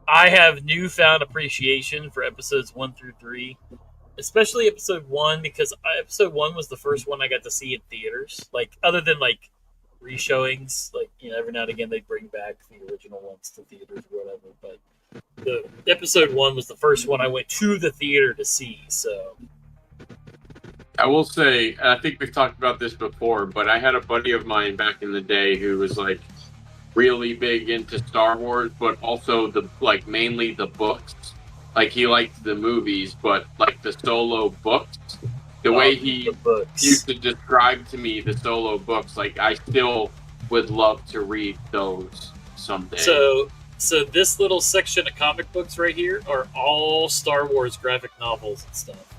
I have newfound appreciation for episodes 1 through 3, especially episode 1, because episode 1 was the first one I got to see in theaters. Like, other than like reshowings, like, you know, every now and again they bring back the original ones to theaters or whatever. But the episode 1 was the first one I went to the theater to see. So I will say, I think we've talked about this before, but I had a buddy of mine back in the day who was like really big into Star Wars, but also mainly the books. Like, he liked the movies, but like the solo books, the way he used to describe to me the solo books, like, I still would love to read those someday. So this little section of comic books right here are all Star Wars graphic novels and stuff.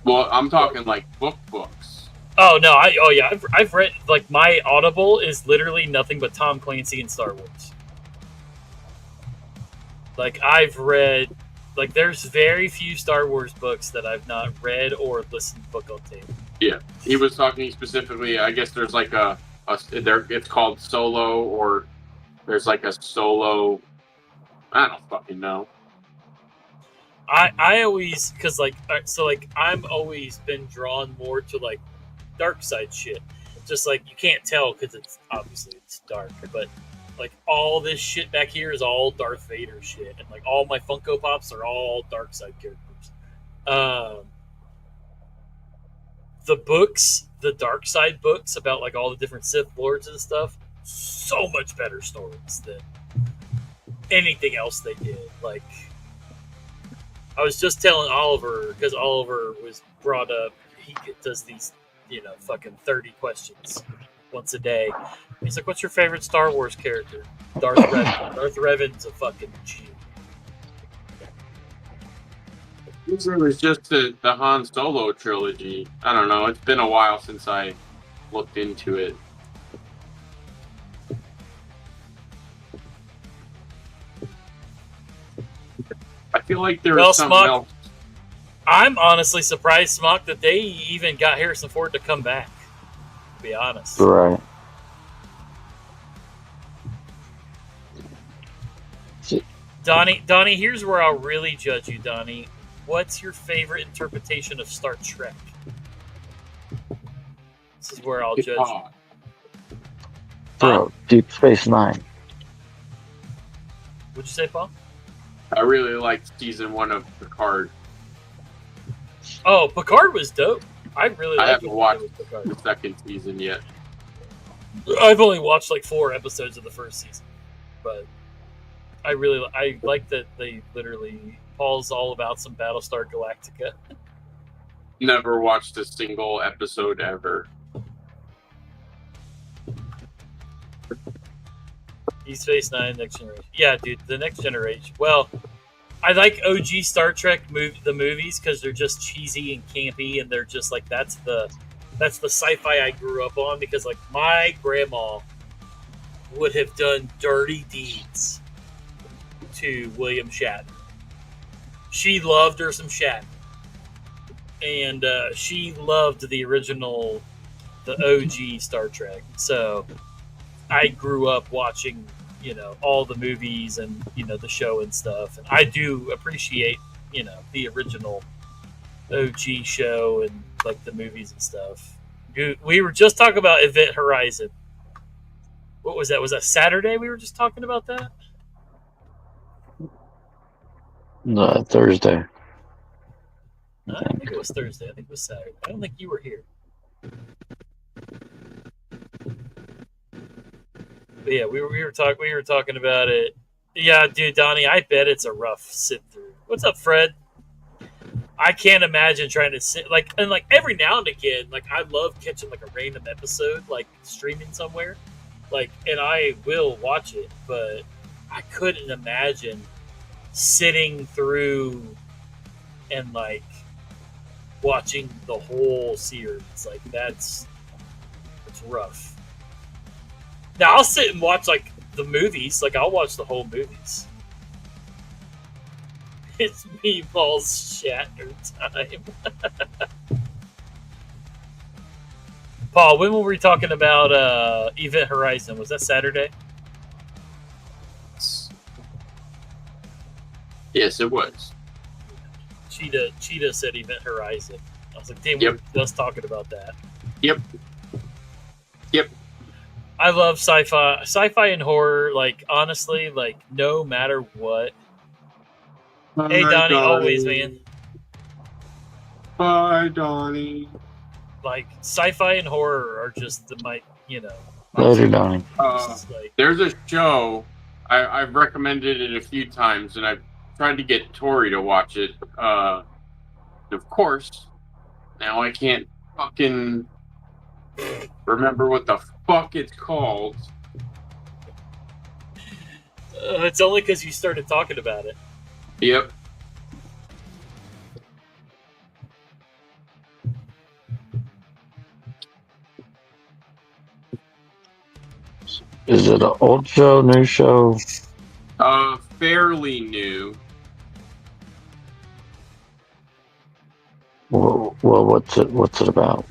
Well, I'm talking like books. Oh no! I've read, like, my Audible is literally nothing but Tom Clancy and Star Wars. Like, I've read, like, there's very few Star Wars books that I've not read or listened to book on tape. Yeah, he was talking specifically. I guess there's like it's called Solo, or there's like a Solo. I don't fucking know. I always, because I'm always been drawn more to like dark side shit. Just like, you can't tell because it's dark, but like all this shit back here is all Darth Vader shit, and like all my Funko Pops are all dark side characters. The books, the dark side books about like all the different Sith Lords and stuff, so much better stories than anything else they did. Like, I was just telling Oliver, because Oliver was brought up, he does these, you know, fucking 30 questions once a day. He's like, what's your favorite Star Wars character? Darth Revan. Darth Revan's a fucking G. It was just the Han Solo trilogy. I don't know. It's been a while since I looked into it. I feel like there was something else. I'm honestly surprised, Smock, that they even got Harrison Ford to come back, to be honest. Right. Donnie, here's where I'll really judge you, Donnie. What's your favorite interpretation of Star Trek? This is where I'll judge you. Bro, Deep Space Nine. What'd you say, Paul? I really liked season 1 of Picard. Oh, Picard was dope. I haven't watched the second season yet. I've only watched like 4 episodes of the first season, but I like that they literally, Paul's all about some Battlestar Galactica. Never watched a single episode ever. Deep Space Nine, Next Generation. Yeah, dude, the Next Generation. Well, I like OG Star Trek the movies because they're just cheesy and campy, and they're just like, that's the sci-fi I grew up on, because like my grandma would have done dirty deeds to William Shatner. She loved her some Shatner, and she loved the original, the OG Star Trek. So I grew up watching, you know, all the movies and, you know, the show and stuff. And I do appreciate, you know, the original OG show and like the movies and stuff. We were just talking about Event Horizon. What was that? Was that Saturday we were just talking about that? No, Thursday. I don't think it was Thursday. I think it was Saturday. I don't think you were here. But yeah, we were talking about it. Yeah, dude, Donnie, I bet it's a rough sit through. What's up, Fred? I can't imagine trying to sit like every now and again, like I love catching like a random episode, like streaming somewhere, like, and I will watch it, but I couldn't imagine sitting through and like watching the whole series. Like it's rough. Now I'll sit and watch like the movies. Like I'll watch the whole movies. It's Meatball's Shatter time. Paul, when were we talking about Event Horizon? Was that Saturday? Yes, it was. Cheetah said Event Horizon. I was like, damn, Yep. we were just talking about that. Yep. I love sci-fi and horror. Like honestly, like no matter what. Hey Donnie, always man. Bye, Donnie. Like sci-fi and horror are just my, Later, Donnie. There's a show I've recommended it a few times, and I've tried to get Tori to watch it. Of course, now I can't fucking remember what the fuck it's called. It's only because you started talking about it. Yep. Is it an old show, new show? Fairly new. Well, what's it about?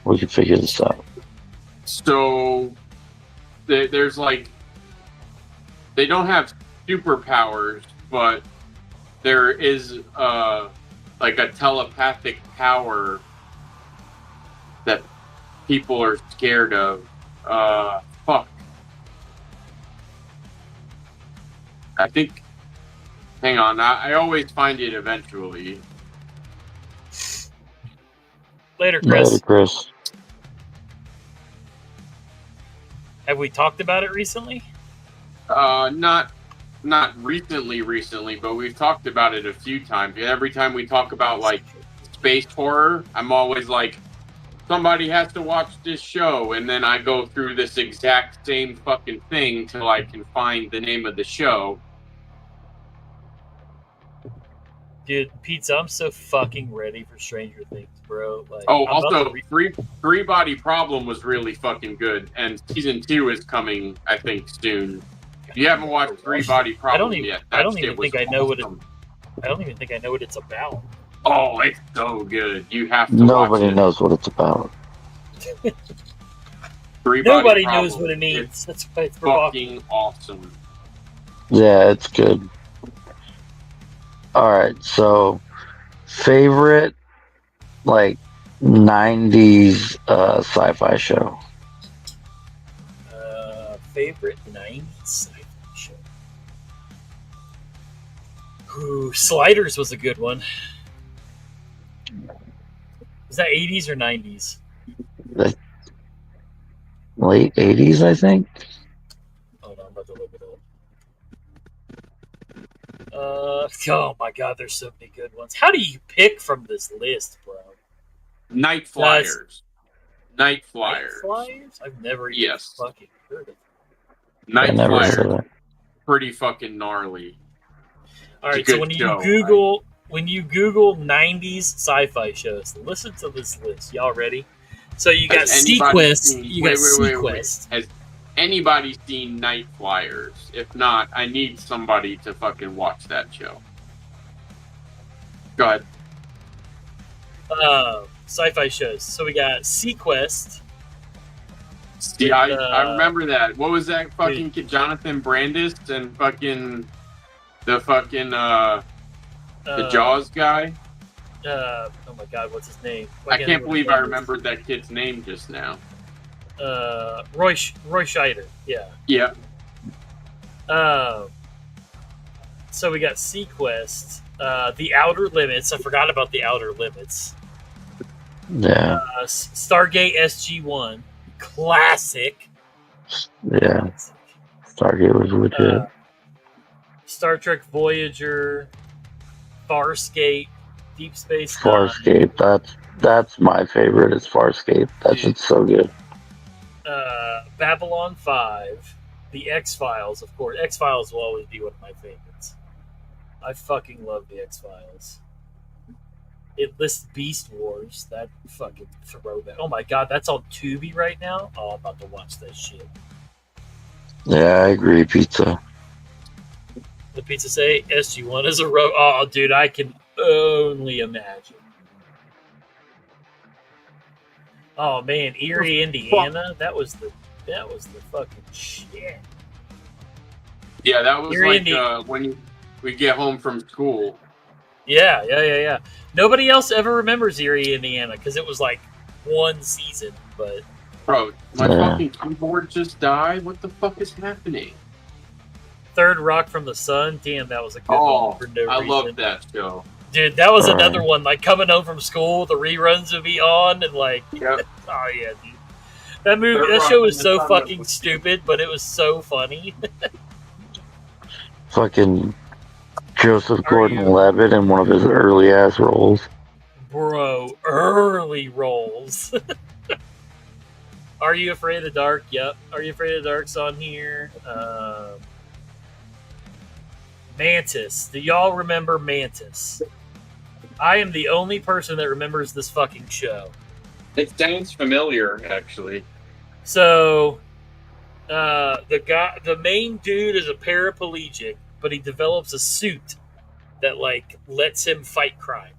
We can figure this out. So there's like, they don't have superpowers, but there is like a telepathic power that people are scared of. Fuck. I think. Hang on, I always find it eventually. Later, Chris. Later, Chris. Have we talked about it recently? Not recently, but we've talked about it a few times. Every time we talk about like space horror, I'm always like, somebody has to watch this show, and then I go through this exact same fucking thing till I can find the name of the show. Dude, Pizza, I'm so fucking ready for Stranger Things, bro. Like, also, Three Body Problem was really fucking good, and season 2 is coming, I think, soon. If you haven't watched Three Body Problem yet, I don't even think I know what it's about. Oh, it's so good. You have to Nobody watch it. knows what it's about. Nobody knows what it means. That's why it's fucking awesome. Yeah, it's good. Alright, so favorite like 90s sci-fi show. Favorite 90s sci-fi show. Ooh, Sliders was a good one. Was that 80s or 90s? The late 80s, I think. Hold on, I'm about to look it up. Oh my god, there's so many good ones. How do you pick from this list, bro? Night Flyers. Night Flyers? I've never even fucking heard of it. Night Flyers. Pretty fucking gnarly. Alright, so when you Google 90s sci-fi shows, listen to this list. Y'all ready? So you got Sequest. Has anybody seen Night Flyers? If not, I need somebody to fucking watch that show. Go ahead. Sci-fi shows. So we got Sequest. See, I remember that. What was that fucking kid, Jonathan Brandis and fucking the fucking the Jaws guy? Oh my god, what's his name? I can't believe I remembered that kid's name just now. Roy Scheider. Yeah. Yeah. So we got Sequest, The Outer Limits. I forgot about The Outer Limits. Yeah. Stargate SG-1. Classic. Yeah. Stargate was legit. Star Trek Voyager. Farscape. Deep Space Nine. Farscape. That's my favorite. It's Farscape. It's so good. Babylon 5. The X-Files, of course. X-Files will always be one of my favorites. I fucking love the X-Files. It lists Beast Wars. That fucking throwback. Oh my god, that's on Tubi right now. Oh, I'm about to watch that shit. Yeah, I agree, pizza. The pizza say SG1 is a road. Oh, dude, I can only imagine. Oh man, Erie, Indiana. That was the fucking shit. Yeah, that was Erie, like when we get home from school. Yeah. Nobody else ever remembers Erie, Indiana, because it was like one season. But bro, my fucking keyboard just died. What the fuck is happening? Third Rock from the Sun. Damn, that was a good one for no reason. I love that show. Dude, that was another one. Like coming home from school, the reruns would be on, and like, yep. Oh yeah, dude. That show was so fucking stupid, but it was so funny. Fucking Joseph Gordon-Levitt in one of his early ass roles. Bro, early roles. Are You Afraid of the Dark? Yep. Are You Afraid of the Dark's on here. Mantis. Do y'all remember Mantis? I am the only person that remembers this fucking show. It sounds familiar, actually. So, the main dude is a paraplegic, but he develops a suit that like lets him fight crime,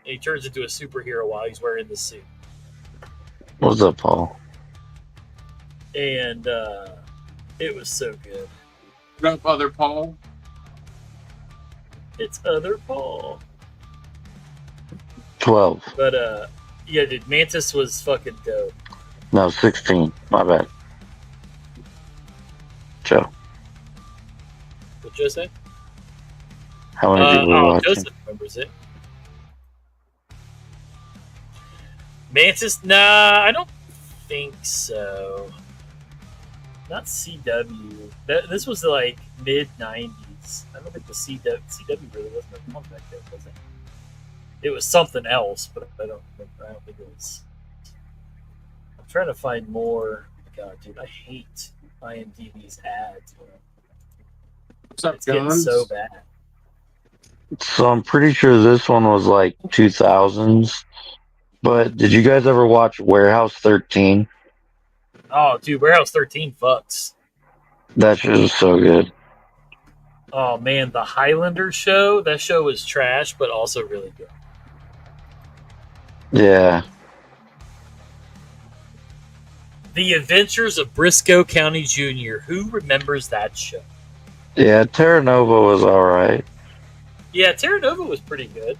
and he turns into a superhero while he's wearing the suit. What's up, Paul? And it was so good. What up, other Paul? It's other Paul. 12. But yeah, dude, Mantis was fucking dope. No, 16. My bad. Joe. What Joe say? How many people were watching? Joseph remembers it. Mantis? Nah, I don't think so. Not CW. This was like mid 90s. I don't think the CW really wasn't around back then, was it? It was something else, but I don't think it was. I'm trying to find more. God, dude, I hate IMDb's ads. What's up, it's getting GOONZ? so bad. So I'm pretty sure this one was like 2000s. But did you guys ever watch Warehouse 13? Oh, dude, Warehouse 13 fucks. That shit was so good. Oh man, the Highlander show. That show was trash, but also really good. Yeah. The Adventures of Briscoe County Jr. Who remembers that show? Yeah, Terra Nova was alright. Yeah, Terra Nova was pretty good.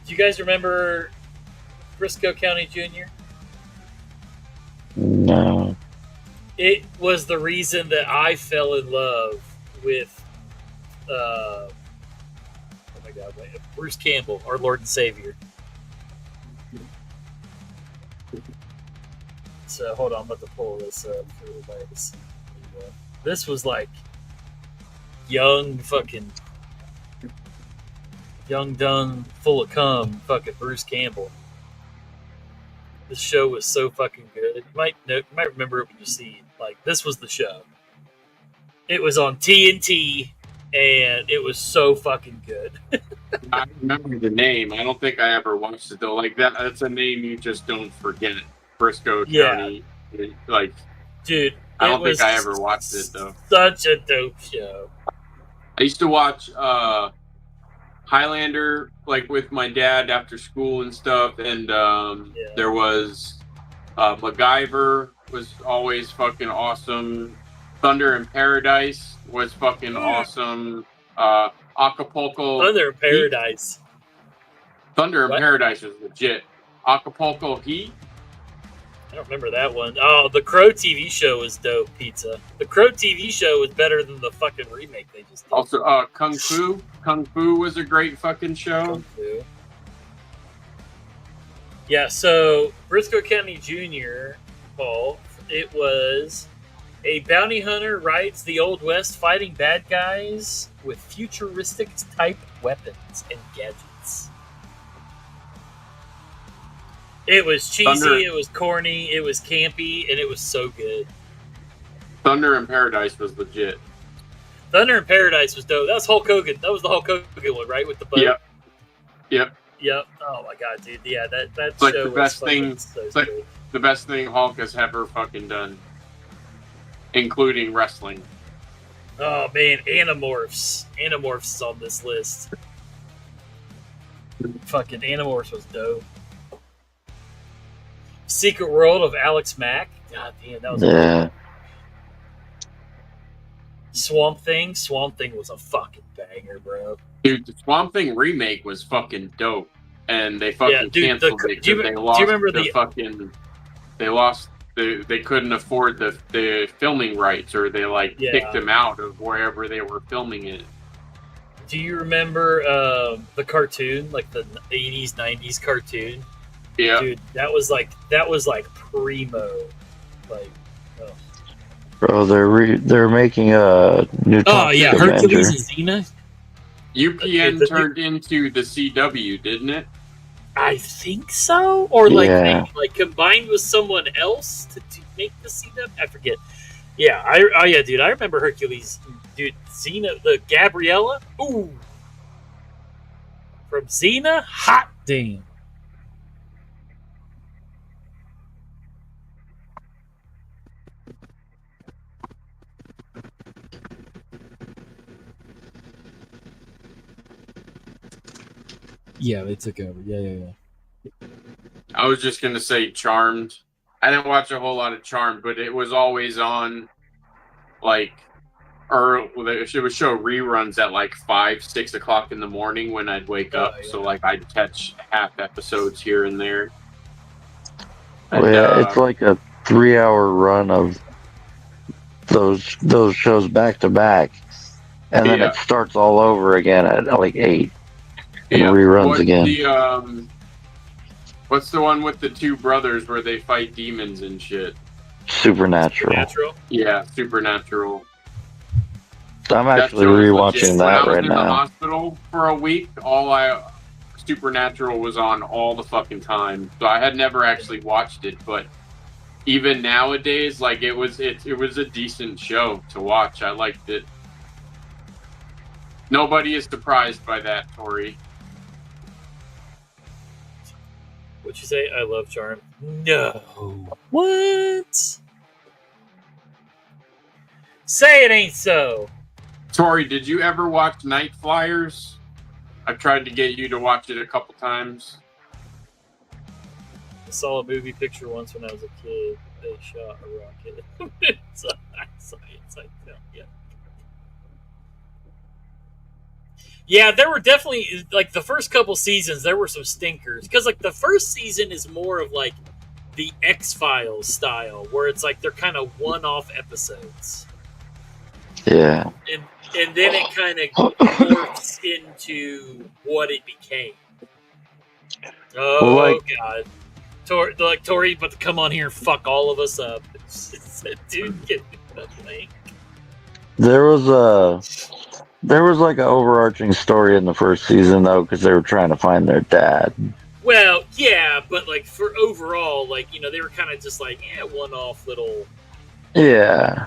Do you guys remember Briscoe County Jr.? No. It was the reason that I fell in love with Bruce Campbell, our Lord and Savior. So hold on, I'm about to pull this up for everybody to see. This was like young, done, full of cum, fucking Bruce Campbell. This show was so fucking good. You might remember it when you see it. Like, this was the show. It was on TNT, and it was so fucking good. I remember the name. I don't think I ever watched it though. Like that's a name you just don't forget. Briscoe County. Like, dude, I don't think I ever watched it though. Such a dope show. I used to watch Highlander like with my dad after school and stuff, and there was MacGyver was always fucking awesome. Thunder in Paradise was fucking awesome. Acapulco. Thunder in Paradise. Thunder in Paradise was legit. Acapulco Heat. I don't remember that one. Oh, the Crow TV show was dope, pizza. The Crow TV show was better than the fucking remake they just did. Also, Kung Fu. Kung Fu was a great fucking show. Kung Fu. Yeah, so Briscoe County Jr., Paul, it was a bounty hunter rides the Old West fighting bad guys with futuristic type weapons and gadgets. It was cheesy, it was corny, it was campy, and it was so good. Thunder in Paradise was legit. Thunder in Paradise was dope. That was Hulk Hogan. That was the Hulk Hogan one, right? With the boat. Yeah. Yep. Yep. Oh my god, dude. Yeah, that It's like show the was best fucking thing. so It's like good. the best thing Hulk has ever fucking done, including wrestling. Oh man, Animorphs. Animorphs is on this list. Fucking Animorphs was dope. Secret World of Alex Mack. God damn, that was Yeah. Swamp Thing. Swamp Thing was a fucking banger, bro. Dude, the Swamp Thing remake was fucking dope, and they fucking dude, canceled it do you because they lost remember the fucking. They lost. They couldn't afford the filming rights, or they kicked them out of wherever they were filming it. Do you remember the cartoon, like the 80s, 90s cartoon? Yeah, dude, that was like primo. Like, oh. Bro, they're making a new. Oh yeah, Hercules and Xena. UPN turned into the CW, didn't it? I think so, or like Yeah. they combined with someone else to make the CW. I forget. Yeah, yeah, dude. I remember Hercules, dude. Xena, the Gabriella. Ooh, from Xena, hot damn. Yeah, they took over. Yeah. I was just gonna say Charmed. I didn't watch a whole lot of Charmed, but it was always on, or it would show reruns at 5, 6 o'clock in the morning when I'd wake up. Yeah. So I'd catch half episodes here and there. And, it's like a 3-hour run of those shows back to back, and then it starts all over again at 8. And reruns again. What's the one with the two brothers where they fight demons and shit? Supernatural. Yeah, Supernatural. I'm actually rewatching that right now. When I was in the hospital for a week, Supernatural was on all the fucking time. So I had never actually watched it, but even nowadays, it was a decent show to watch. I liked it. Nobody is surprised by that, Tori. What'd you say? I love Charm. No. What? Say it ain't so. Tori, did you ever watch Night Flyers? I've tried to get you to watch it a couple times. I saw a movie picture once when I was a kid. They shot a rocket. Yeah, there were definitely, the first couple seasons, there were some stinkers. Because, the first season is more of, the X-Files style, where it's, they're kind of one-off episodes. Yeah. And then it kind of morphs into what it became. Oh, God. Tori, about to come on here and fuck all of us up. Dude, get the thing. There was an overarching story in the first season, though, because they were trying to find their dad. Well, yeah, but, for overall, they were kind of just, one-off little... Yeah.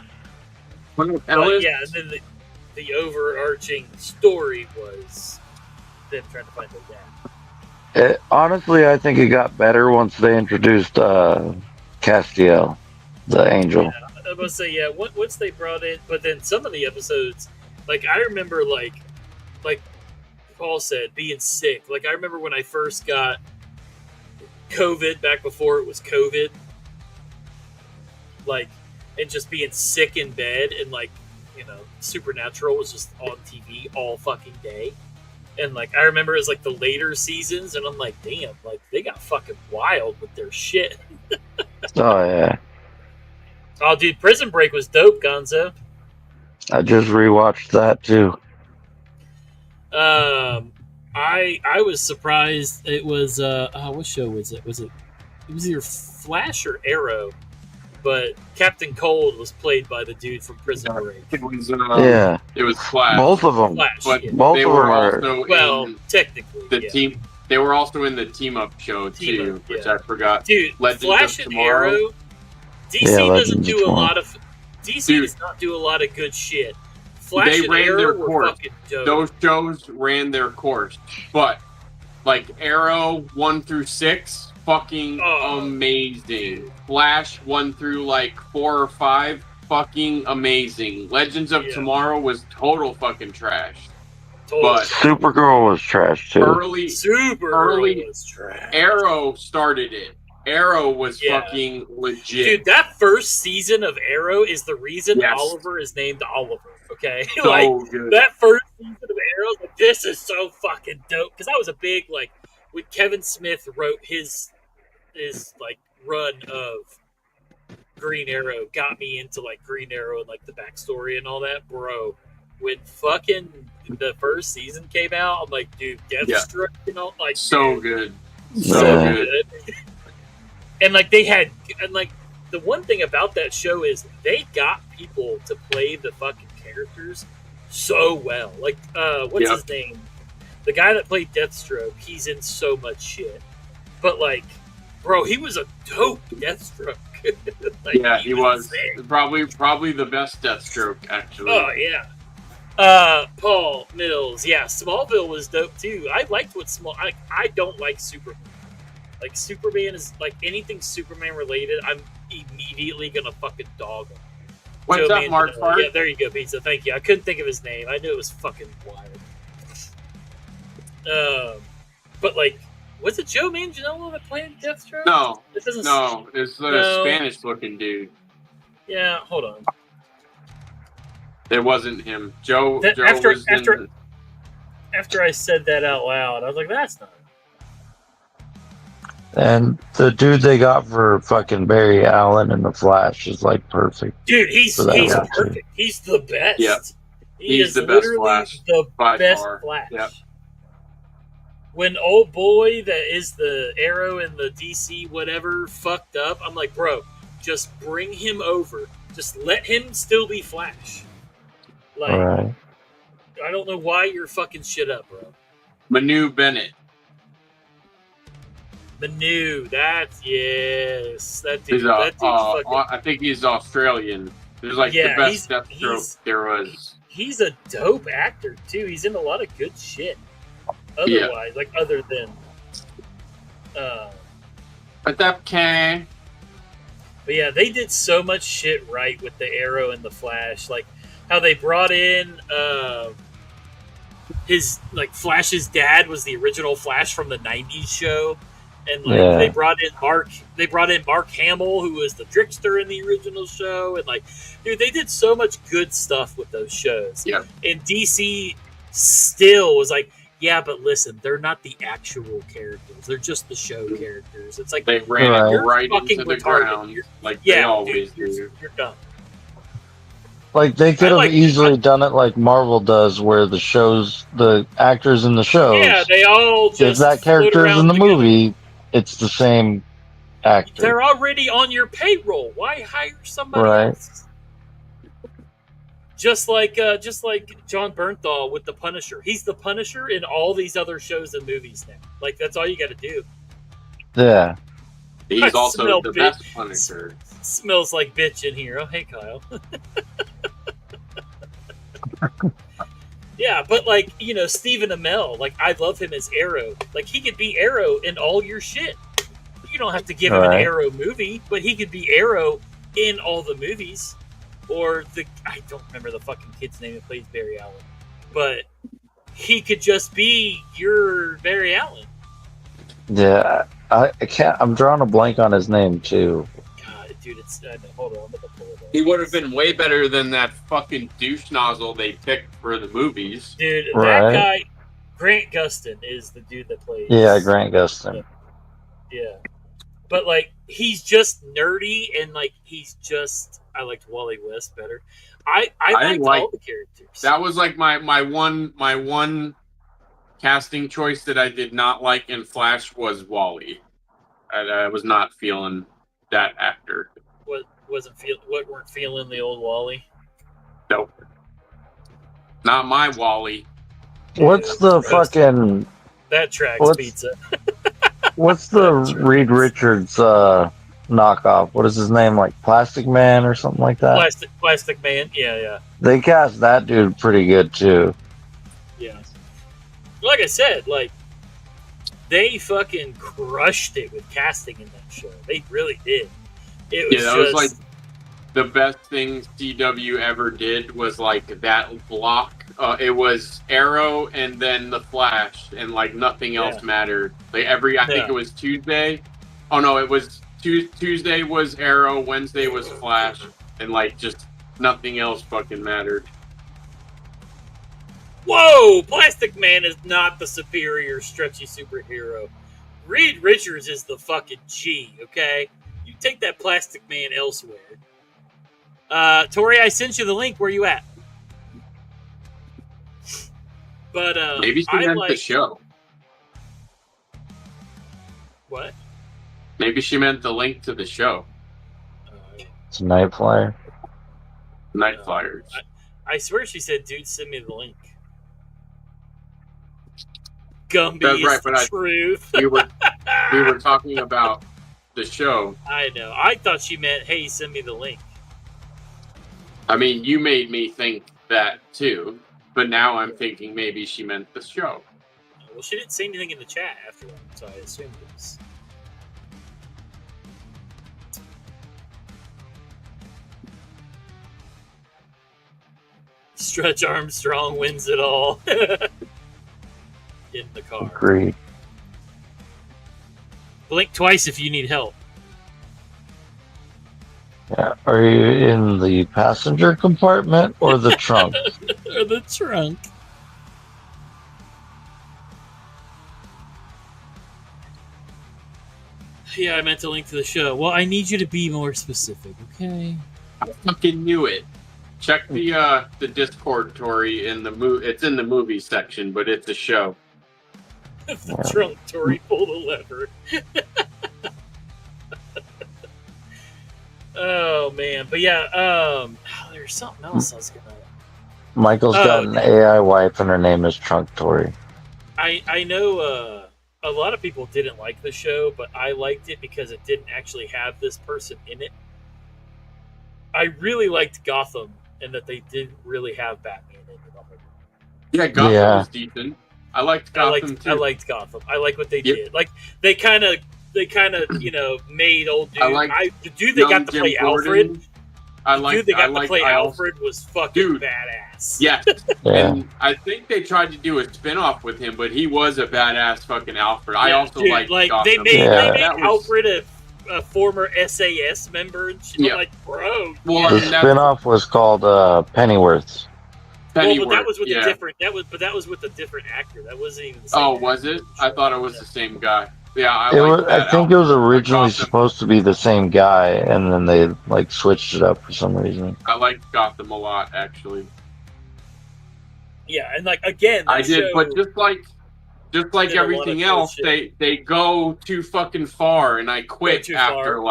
But, yeah, and then the overarching story was them trying to find their dad. Honestly, I think it got better once they introduced Castiel, the angel. Yeah, I was going to say, yeah, once they brought in... But then some of the episodes... I remember, like Paul said, being sick. I remember when I first got COVID, back before it was COVID. And just being sick in bed. And, Supernatural was just on TV all fucking day. And, I remember it was, the later seasons. And I'm like, damn, they got fucking wild with their shit. Oh, yeah. Oh, dude, Prison Break was dope, Gonzo. I just rewatched that too. I was surprised it was what show was it? It was either Flash or Arrow, but Captain Cold was played by the dude from Prison Break. It was it was Flash. Both of them. Flash, but yeah. Both they of were them are well, technically the team. They were also in the team up show too, which I forgot. Dude, Legends Flash and Arrow. DC doesn't do a lot of. DC does not do a lot of good shit. Flash they and ran Arrow their were course. fucking dope. Those shows ran their course, but Like Arrow 1 through 6, fucking amazing. Flash 1 through like 4 or 5, fucking amazing. Legends of Tomorrow was total fucking trash. But Supergirl was trash too. Early was trash. Arrow started it. Arrow was fucking legit. Dude, that first season of Arrow is the reason Oliver is named Oliver. Okay, so like good. That first season of Arrow, like, this is so fucking dope. Because I was a big like when Kevin Smith wrote his like run of Green Arrow, got me into like Green Arrow and like the backstory and all that, bro. When fucking the first season came out, I'm like, dude, Deathstroke, you know, like so good, so good. And like they had, and like the one thing about that show is they got people to play the fucking characters so well. Like, what's his name? The guy that played Deathstroke, he's in so much shit. But like, bro, he was a dope Deathstroke. Like, he was probably the best Deathstroke, actually. Oh yeah. Paul Mills, Smallville was dope too. I liked what I don't like Superman. Like Superman is like anything Superman related, I'm immediately gonna fucking dog him. What's up, Mark? Yeah, there you go, Pizza. Thank you. I couldn't think of his name. I knew it was fucking wild. But like, was it Joe Manganiello that played Deathstroke? No, it's the Spanish-looking dude. Yeah, hold on. It wasn't him. Joe after I said that out loud, I was like, that's not. And the dude they got for fucking Barry Allen in the Flash is like perfect. Dude, he's perfect. He's the best. Yeah. He's the best Flash. The best Flash. Yep. When old boy that is the Arrow in the DC whatever fucked up, I'm like, bro, just bring him over. Just let him still be Flash. Like, right. I don't know why you're fucking shit up, bro. Manu Bennett. Manu, that dude. I think he's Australian. He's like the best Deathstroke there was. He's a dope actor too. He's in a lot of good shit. Otherwise, like other than. But yeah, they did so much shit right with the Arrow and the Flash. Like how they brought in his like Flash's dad was the original Flash from the '90s show. And like they brought in Mark Hamill, who was the trickster in the original show, and like, dude, they did so much good stuff with those shows. Yeah. And DC still was like, yeah, but listen, they're not the actual characters; they're just the show characters. It's like they ran it right into the ground, like they always do. You're done. Like they could have easily done it like Marvel does, where the actors in the shows, they all just if that character is in the movie. It's the same actor. They're already on your payroll. Why hire somebody else? Just like John Bernthal with the Punisher. He's the Punisher in all these other shows and movies now. Like that's all you got to do. Yeah. He's also the best Punisher. Smells like bitch in here. Oh, hey, Kyle. Yeah, but like, you know, Stephen Amell, like I love him as Arrow. Like he could be Arrow in all your shit. You don't have to give him an Arrow movie, but he could be Arrow in all the movies. Or I don't remember the fucking kid's name that plays Barry Allen. But he could just be your Barry Allen. Yeah, I can't. I'm drawing a blank on his name too. God, dude, hold on. I'm gonna pull it up. He would have been way better than that fucking douche nozzle they picked for the movies. Dude, that guy, Grant Gustin, is the dude that plays. Yeah, Grant Gustin. Yeah. But, like, he's just nerdy, and, like, I liked Wally West better. I liked all the characters. That was, like, my one casting choice that I did not like in Flash was Wally. I was not feeling that actor. Weren't feeling the old Wally? Nope. Not my Wally. What's the fucking... That tracks pizza. What's the Reed Richards knockoff? What is his name? Like Plastic Man or something like that? Plastic Man, yeah. They cast that dude pretty good too. Yeah. Like I said, like they fucking crushed it with casting in that show. They really did. It was was like the best thing CW ever did was like that block. It was Arrow and then the Flash, and like nothing else mattered. Like I think it was Tuesday. Oh no, it was Tuesday was Arrow, Wednesday was Flash, and like just nothing else fucking mattered. Whoa! Plastic Man is not the superior stretchy superhero. Reed Richards is the fucking G, okay? You take that Plastic Man elsewhere. Tori, I sent you the link. Where you at? But maybe she meant the show. What? Maybe she meant the link to the show. It's Night Flyer. Night Flyers. I swear she said, "Dude, send me the link." Gumby That's is right, the but truth. we were talking about the show. I know. I thought she meant, "Hey, send me the link." I mean, you made me think that too, but now I'm thinking maybe she meant the show. Well, she didn't say anything in the chat after that, so I assumed it was. Stretch Armstrong wins it all. In the car. Agreed. Blink twice if you need help. Yeah. Are you in the passenger compartment or the trunk? Or the trunk. Yeah, I meant to link to the show. Well, I need you to be more specific, okay? I fucking knew it. Check the Discord, Tori. It's in the movie section, but it's a show. The trunk, Tori, pull the lever. Oh man, but yeah, there's something else I was gonna. Michael's got an AI wife, and her name is Trunk Tori. I know a lot of people didn't like the show, but I liked it because it didn't actually have this person in it. I really liked Gotham, and that they didn't really have Batman in it. Yeah, Gotham was decent. I liked Gotham too. I liked Gotham. I like what they did. Like they kind of made old dude. The dude they got to play Alfred. Alfred was fucking badass. Yeah. And I think they tried to do a spin-off with him, but he was a badass fucking Alfred. I also liked Gotham. They made Alfred a former SAS member and shit. Yeah. Like, bro. Well, the spin-off was called Pennyworth. Well, but that was with a different. That was with a different actor. That wasn't even the same. Oh, was it? I thought it was the same guy. Yeah, I think it was originally supposed to be the same guy, and then they like switched it up for some reason. I liked Gotham a lot, actually. Yeah, and like again, I did, but just like everything else, they go too fucking far, and I quit after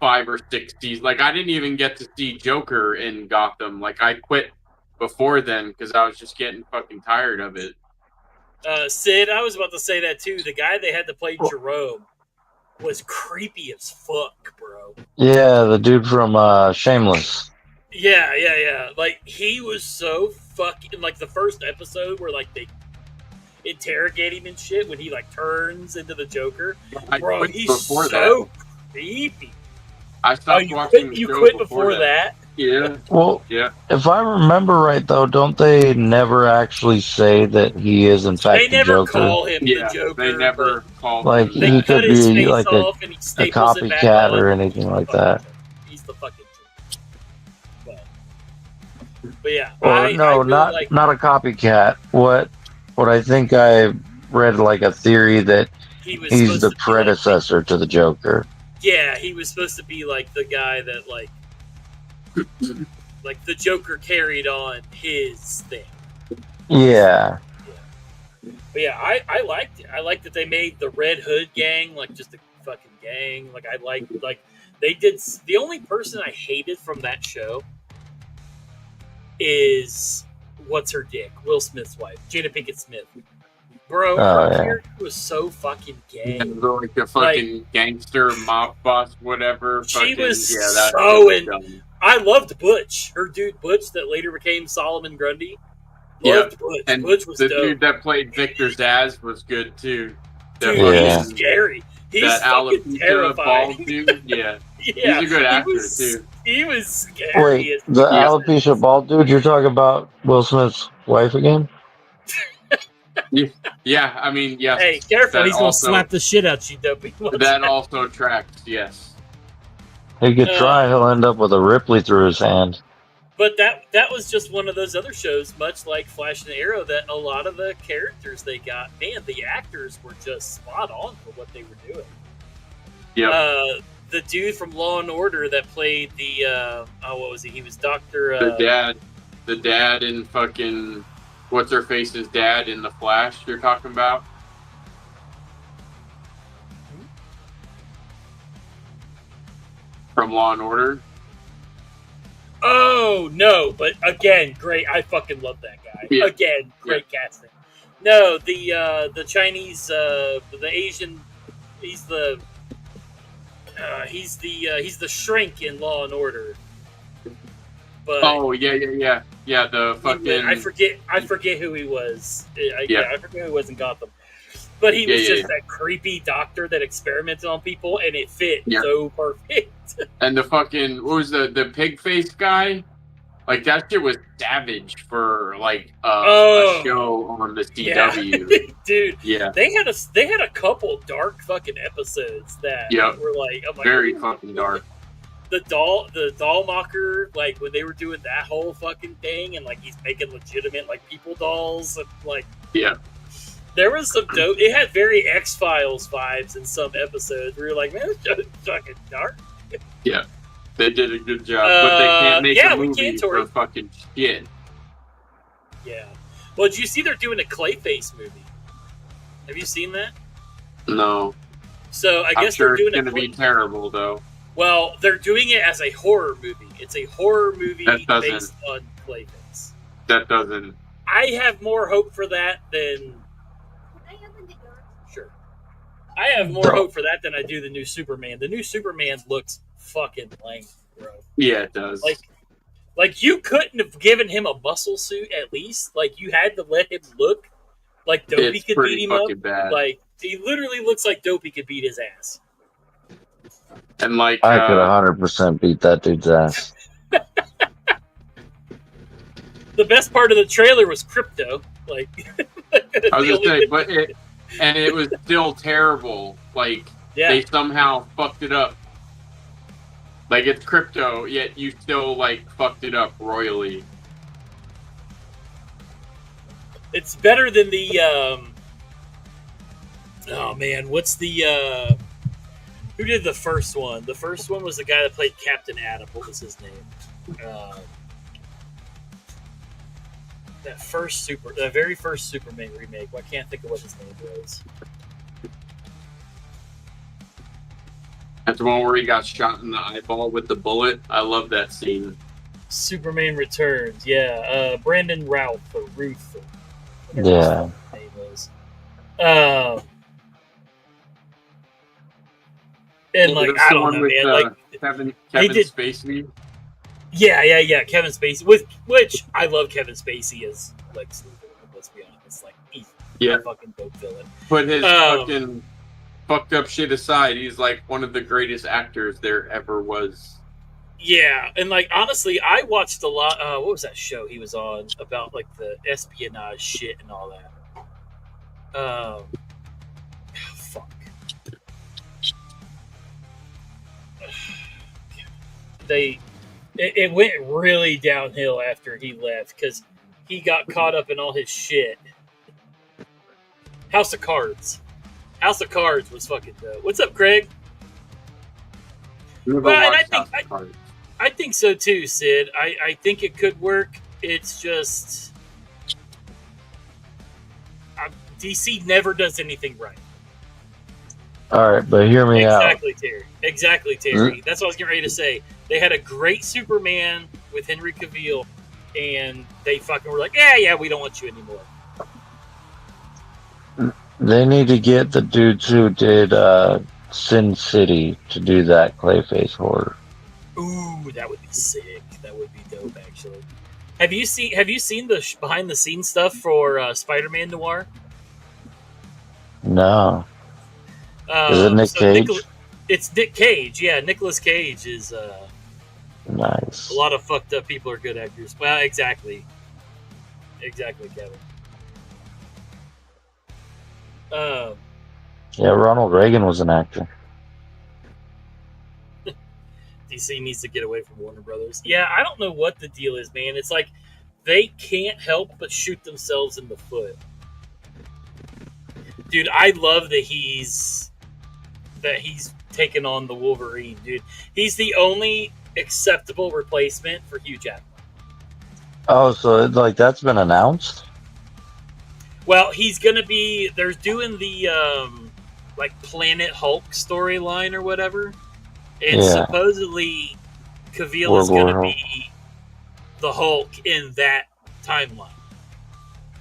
5 or 6 seasons. Like I didn't even get to see Joker in Gotham. Like I quit before then because I was just getting fucking tired of it. Sid, I was about to say that too. The guy they had to play Jerome was creepy as fuck, bro. Yeah, the dude from Shameless. Yeah. Like he was so fucking like the first episode where like they interrogate him and shit when he like turns into the Joker. Bro, he's so creepy. I stopped watching. You quit before that? Yeah. Well, yeah. If I remember right, though, don't they never actually say that he is in fact the Joker? They never call him the Joker. They never call him. Like he could be like a copycat or anything like that. He's the fucking Joker. But yeah. Or not a copycat. What I think I read like a theory that he's the predecessor to the Joker. Yeah, he was supposed to be like the guy that like the Joker carried on his thing. Yeah. But yeah, I liked it. I liked that they made the Red Hood gang like just a fucking gang. Like I liked they did. The only person I hated from that show is what's her dick, Will Smith's wife, Jada Pinkett Smith. Bro, her character was so fucking gay. Like a fucking gangster, mob boss, whatever. She was so in. I loved Butch. Her dude Butch that later became Solomon Grundy. Loved Butch. And Butch was the dope. dude that played Victor Zsasz was good too. Dude, Yeah. he's scary. He's that fucking alopecia terrifying. bald dude. Yeah. Yeah, He's a good actor too. He was scary. Wait, the alopecia bald dude you're talking about Will Smith's wife again? Yeah, I mean, yes. Hey, careful! that He's gonna also- slap the shit out you, Dopey. That also tracks. Yes. He could try, he'll end up with a Ripley through his hand. But that was just one of those other shows, much like Flash and Arrow, that a lot of the characters they got, man, the actors were just spot on for what they were doing. Yeah. The dude from Law and Order that played the what was he? He was Doctor. The dad in fucking what's her face's dad in the Flash. You're talking about? From Law and Order. Oh no! But again, great. I fucking love that guy. Yeah. Again, great casting. No, the Chinese, the Asian. He's the shrink in Law and Order. But Oh yeah. The fucking. I forget who he was. I forget who he was in Gotham. But he Yeah, was yeah, just that creepy doctor that experimented on people, and it fit so perfect. And the fucking what was the pig face guy? Like that shit was savage for like a show on the CW. Yeah. Dude. Yeah. They had a couple dark fucking episodes that were like, I'm like, very fucking dark. The doll mocker, like when they were doing that whole fucking thing, and like he's making legitimate like people dolls, and like there was some dope. It had very X-Files vibes in some episodes. We were like, man, this show's fucking dark. Yeah, they did a good job, but they can't make a movie for fucking shit. Yeah. Well, did you see they're doing a Clayface movie? Have you seen that? No. So I I'm guess sure they're doing it's going to be terrible, though. Well, they're doing it as a horror movie. It's a horror movie based on Clayface. That doesn't. I have more hope for that than. Sure. I have more hope for that than I do the new Superman. The new Superman looks fucking lame, bro. Yeah, it does. Like you couldn't have given him a muscle suit at least. Like you had to let him look like Dopey could beat him up. Bad. Like he literally looks like Dopey could beat his ass. And like I could 100% beat that dude's ass. The best part of the trailer was Crypto. Like I was gonna say, but it was still terrible. Like they somehow fucked it up. Like it's Crypto, yet you still like fucked it up royally. It's better than the oh man, what's the who did the first one? The first one was the guy that played Captain Atom. What was his name? That very first Superman remake. I can't think of what his name was. That's the one where he got shot in the eyeball with the bullet. I love that scene. Superman Returns. Yeah, Brandon Routh or Ruth. Or yeah. His name is. And like I don't know, man. Like Kevin Spacey. Yeah. Kevin Spacey, which I love Kevin Spacey as Lex Luthor. Let's be honest, like he's a fucking dope villain. Put his fucking fucked up shit aside, he's like one of the greatest actors there ever was. Yeah, and like honestly, I watched a lot. What was that show he was on about like the espionage shit and all that? Fuck. It went really downhill after he left because he got caught up in all his shit. House of Cards. House of Cards was fucking dope. What's up, Craig? Well, and I think so too, Sid. I think it could work. It's just DC never does anything right. All right, but hear me out. Exactly, Terry. That's what I was getting ready to say. They had a great Superman with Henry Cavill, and they fucking were like, yeah, we don't want you anymore. They need to get the dudes who did Sin City to do that Clayface horror. Ooh, that would be sick. That would be dope, actually. Have you seen the behind the scenes stuff for Spider-Man Noir? No. Is it Nick So Cage? it's Nick Cage. Yeah, Nicolas Cage is. Nice. A lot of fucked up people are good actors. Well, exactly, Kevin. Yeah, Ronald Reagan was an actor. DC needs to get away from Warner Brothers. Yeah, I don't know what the deal is, man. It's like they can't help but shoot themselves in the foot. Dude, I love that he's taken on the Wolverine, dude. He's the only acceptable replacement for Hugh Jackman. Oh, so like that's been announced? Well, he's gonna be. They're doing the like Planet Hulk storyline or whatever, and supposedly Cavill is gonna be the Hulk in that timeline.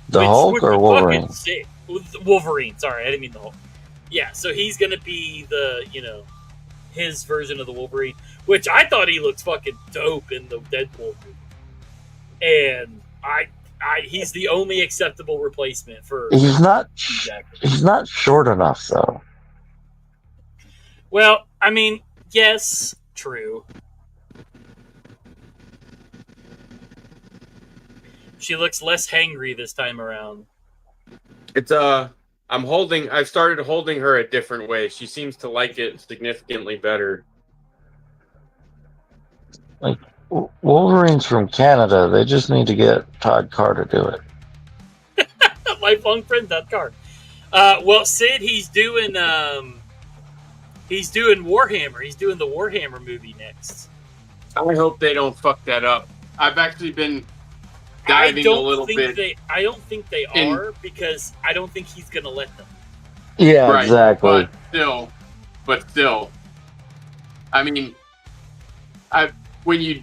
The Hulk or Wolverine? Wolverine. Sorry, I didn't mean the Hulk. Yeah, so he's gonna be the his version of the Wolverine, which I thought he looked fucking dope in the Deadpool movie, and he's the only acceptable replacement for. He's not short enough though. Well, I mean, yes, true. She looks less hangry this time around. It's I've started holding her a different way. She seems to like it significantly better. Like Wolverine's from Canada. They just need to get Todd Carr to do it. Lifelong friend, Todd Carr. Well, Sid, he's doing Warhammer. He's doing the Warhammer movie next. I hope they don't fuck that up. I've actually been diving a little bit. I don't think they are, because I don't think he's gonna let them. Yeah, right, exactly. But still, I mean, when you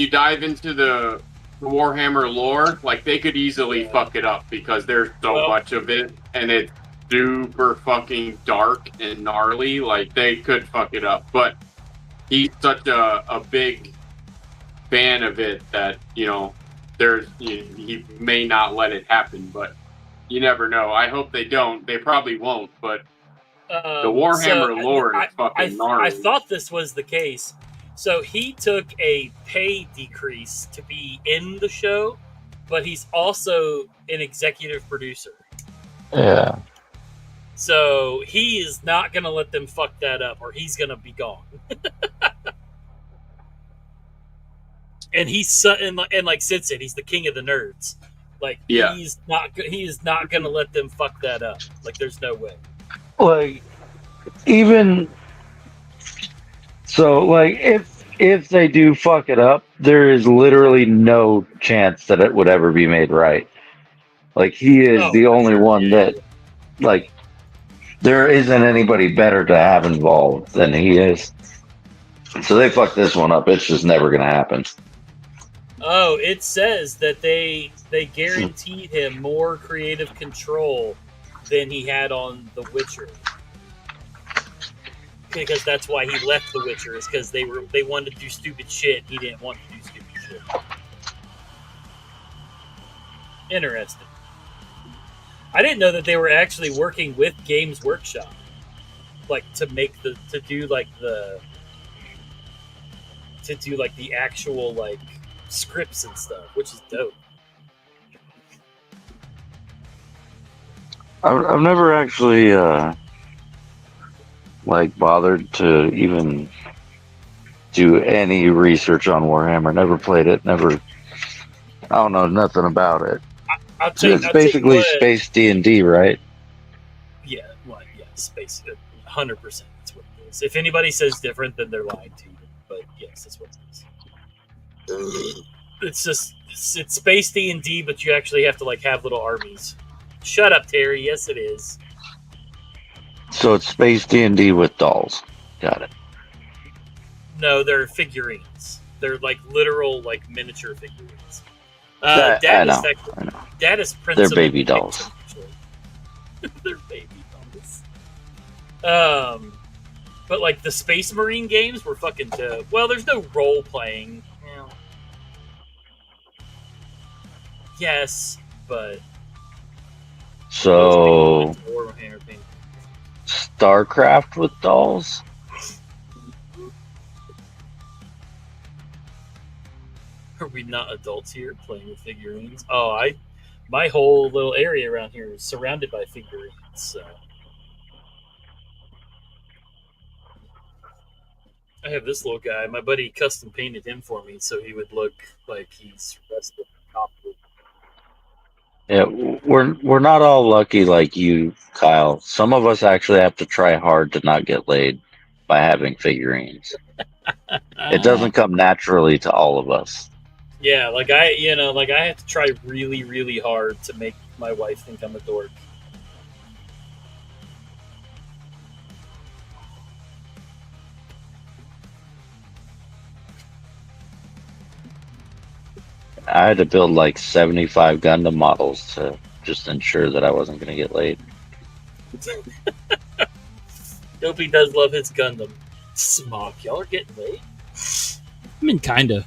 dive into the Warhammer lore, like they could easily fuck it up because there's so much of it, and it's super fucking dark and gnarly. Like they could fuck it up, but he's such a big fan of it that he may not let it happen, but you never know. I hope they don't. They probably won't, but the Warhammer lore is fucking gnarly. I thought this was the case. So he took a pay decrease to be in the show, but he's also an executive producer. Yeah. So he is not going to let them fuck that up, or he's going to be gone. And and like Sid said, he's the king of the nerds. Like he is not going to let them fuck that up. Like there's no way. Like even so, like if they do fuck it up, there is literally no chance that it would ever be made right. Like he is the only one that, like, there isn't anybody better to have involved than he is. So they fuck this one up. It's just never gonna happen. Oh, it says that they guaranteed him more creative control than he had on The Witcher. Because that's why he left The Witcher, is because they wanted to do stupid shit. He didn't want to do stupid shit. Interesting. I didn't know that they were actually working with Games Workshop, like to do the actual like scripts and stuff, which is dope. I've never actually bothered to even do any research on Warhammer. Never played it. I don't know nothing about it. It's basically space D&D, right? Yeah, space. 100%. That's what it is. If anybody says different, then they're lying to you. But yes, that's what it is. It's space D&D, but you actually have to like have little armies. Shut up, Terry. Yes, it is. So it's space D&D with dolls. Got it. No, they're figurines. They're like literal, like miniature figurines. I know. That is They're baby dolls. They're baby dolls. But like the Space Marine games were fucking dope. Well, there's no role playing. Well, yes, but so StarCraft with dolls? Are we not adults here playing with figurines? Oh, my whole little area around here is surrounded by figurines. So I have this little guy. My buddy custom painted him for me, so he would look like he's rested. Yeah, we're not all lucky like you, Kyle. Some of us actually have to try hard to not get laid by having figurines. It doesn't come naturally to all of us. Yeah, like I have to try really, really hard to make my wife think I'm a dork. I had to build like 75 Gundam models to just ensure that I wasn't going to get laid. Dopey does love his Gundam. Smock, y'all are getting laid? I mean, kinda.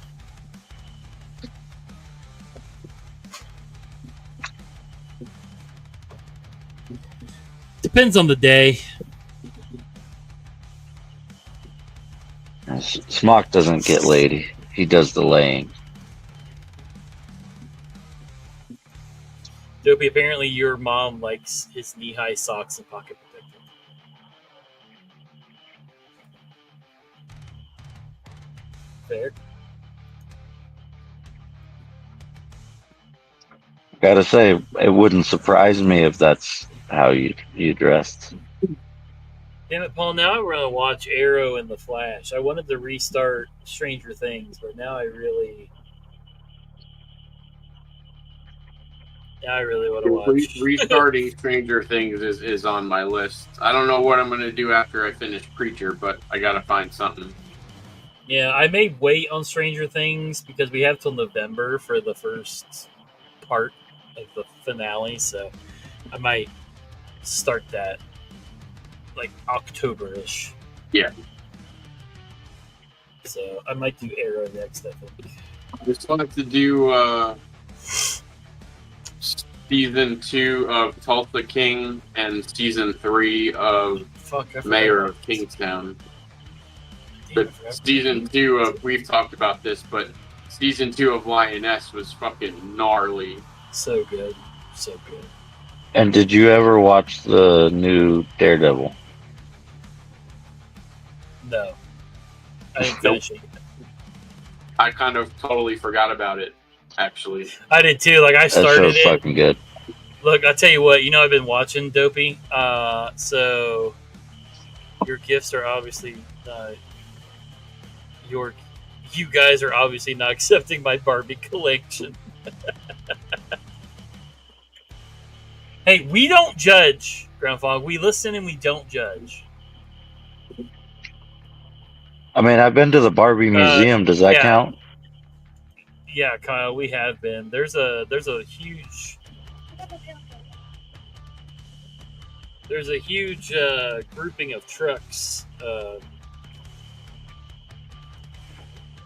Depends on the day. Smock doesn't get laid. He does the laying. Dopey, apparently your mom likes his knee-high socks and pocket protector. Fair. Gotta say, it wouldn't surprise me if that's how you dressed. Damn it, Paul, now I want to watch Arrow and The Flash. I wanted to restart Stranger Things, but now I really want to watch. Restarting Stranger Things is on my list. I don't know what I'm going to do after I finish Preacher, but I got to find something. Yeah, I may wait on Stranger Things because we have till November for the first part of the finale, so I might start that like October-ish. Yeah. So I might do Arrow next, I think. I still have to do season 2 of Tulsa King and season 3 of Mayor of Kingstown. But season 2 of, we've talked about this, but season 2 of Lioness was fucking gnarly. So good. So good. And did you ever watch the new Daredevil? No. I didn't finish it. I kind of totally forgot about it, actually. I did too. Like, I started that show's fucking good. Look, I'll tell you what. You know, I've been watching Dopey. So your gifts are obviously you guys are obviously not accepting my Barbie collection. Hey, we don't judge, Groundfog. We listen and we don't judge. I mean, I've been to the Barbie Museum. Does that count? Yeah, Kyle, we have been. There's a huge grouping of trucks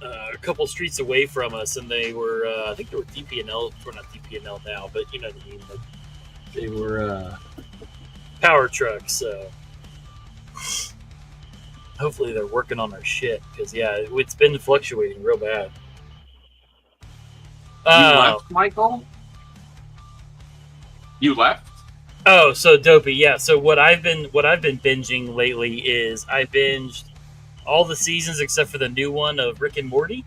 a couple streets away from us, and they were I think they were DP&L, or not DP&L now, but you know what I mean. Like, they were power trucks. So hopefully they're working on our shit, because it's been fluctuating real bad. You left, Michael? You left? Oh, so Dopey, yeah. So what I've been binging lately is I binged all the seasons except for the new one of Rick and Morty,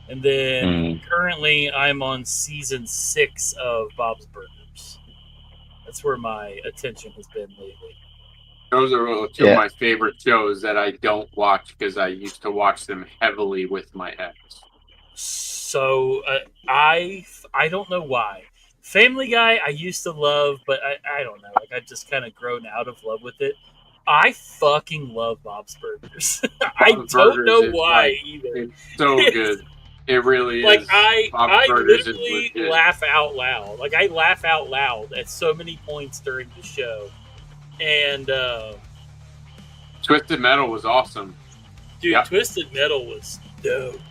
and then currently I'm on season 6 of Bob's Burgers. That's where my attention has been lately. Those are two of my favorite shows that I don't watch because I used to watch them heavily with my ex. So I don't know why. Family Guy I used to love, but I don't know. Like, I've just kind of grown out of love with it. I fucking love Bob's Burgers. I don't know why either. It's so good. It really is. Like, I literally laugh out loud. Like, I laugh out loud at so many points during the show. And Twisted Metal was awesome. Dude, yep. Twisted Metal was dope.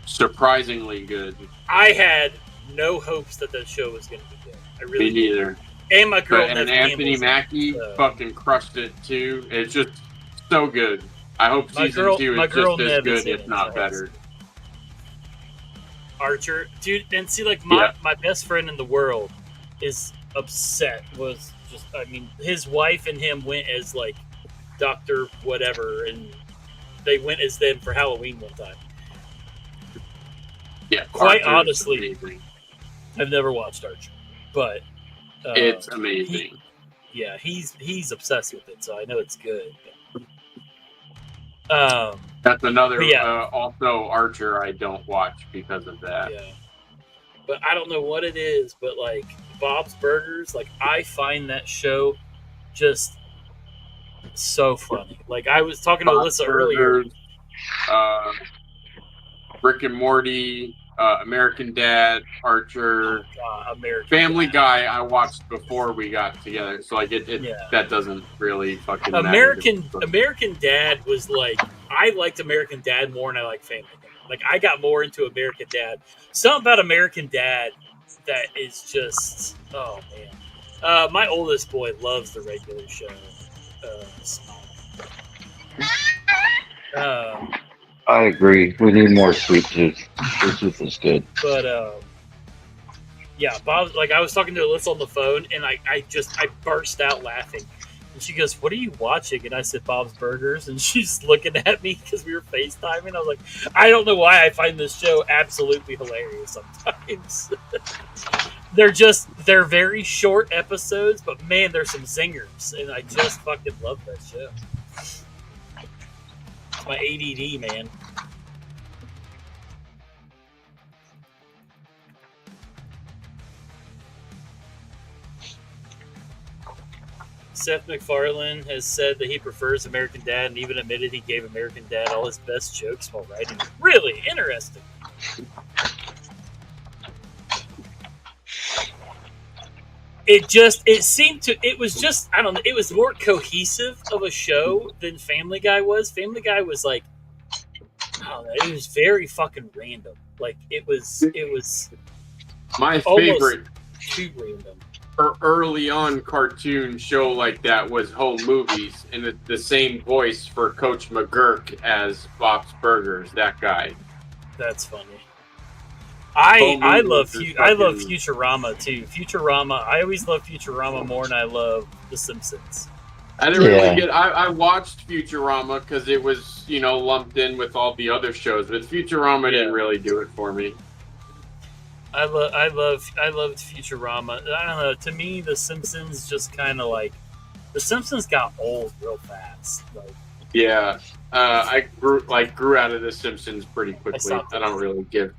Surprisingly good. I had no hopes that show was going to be good. I really Me neither. And my girl and Nev Anthony Campbell's Mackie fucking crushed it too. It's just so good. I hope season 2 is just as good, if not better. Archer, dude, and see, like my best friend in the world is upset. Was just, I mean, his wife and him went as like Doctor whatever, and they went as them for Halloween one time. Yeah, quite Archer's honestly, amazing. I've never watched Archer, but it's amazing. He's obsessed with it, so I know it's good. That's another also Archer I don't watch because of that. Yeah, but I don't know what it is, but like Bob's Burgers, like I find that show just so funny. Like I was talking to Alyssa earlier. Rick and Morty, American Dad, Archer, American Family Dad. Guy. I watched before we got together, so like that doesn't really fucking American matter. American Dad was like, I liked American Dad more than I liked Family Guy. Like I got more into American Dad. Something about American Dad that is just, oh man. My oldest boy loves the regular show. I agree. We need more Sweet Tooth. Sweet Tooth is good. But yeah, Bob. Like I was talking to Alyssa on the phone, and I burst out laughing. And she goes, "What are you watching?" And I said, "Bob's Burgers." And she's looking at me because we were FaceTiming. I was like, "I don't know why I find this show absolutely hilarious sometimes." They're very short episodes, but man, there's some zingers, and I just fucking love that show. It's my ADD, man. Seth MacFarlane has said that he prefers American Dad and even admitted he gave American Dad all his best jokes while writing. Really interesting. It was more cohesive of a show than Family Guy was. Family Guy was like, I don't know, it was very fucking random. Like it was my favorite too random. Early on cartoon show like that was Home Movies, and the same voice for Coach McGurk as Bob's Burgers. That guy. That's funny. I love Futurama too. Futurama. I always love Futurama more than I love The Simpsons. I didn't really get. I watched Futurama because it was lumped in with all the other shows, but Futurama didn't really do it for me. I loved Futurama. I don't know. To me, The Simpsons just kind of like The Simpsons got old real fast. Like, yeah, I grew out of The Simpsons pretty quickly. I don't really give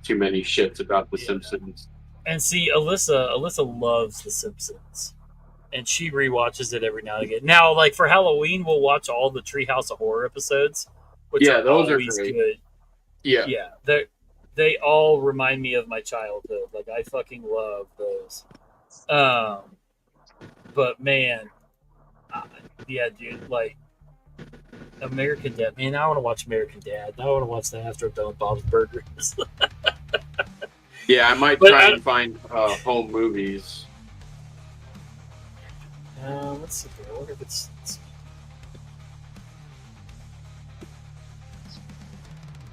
too many shits about The Simpsons. And see, Alyssa loves The Simpsons, and she rewatches it every now and again. Now, like for Halloween, we'll watch all the Treehouse of Horror episodes, which those are always great. Good. Yeah, they all remind me of my childhood. Like I fucking love those. But man, dude, like American Dad. Man, I want to watch American Dad. I want to watch that after I'm done with Bob's Burgers. Yeah, I might try and find Home Movies. Let's see here. I wonder if it's.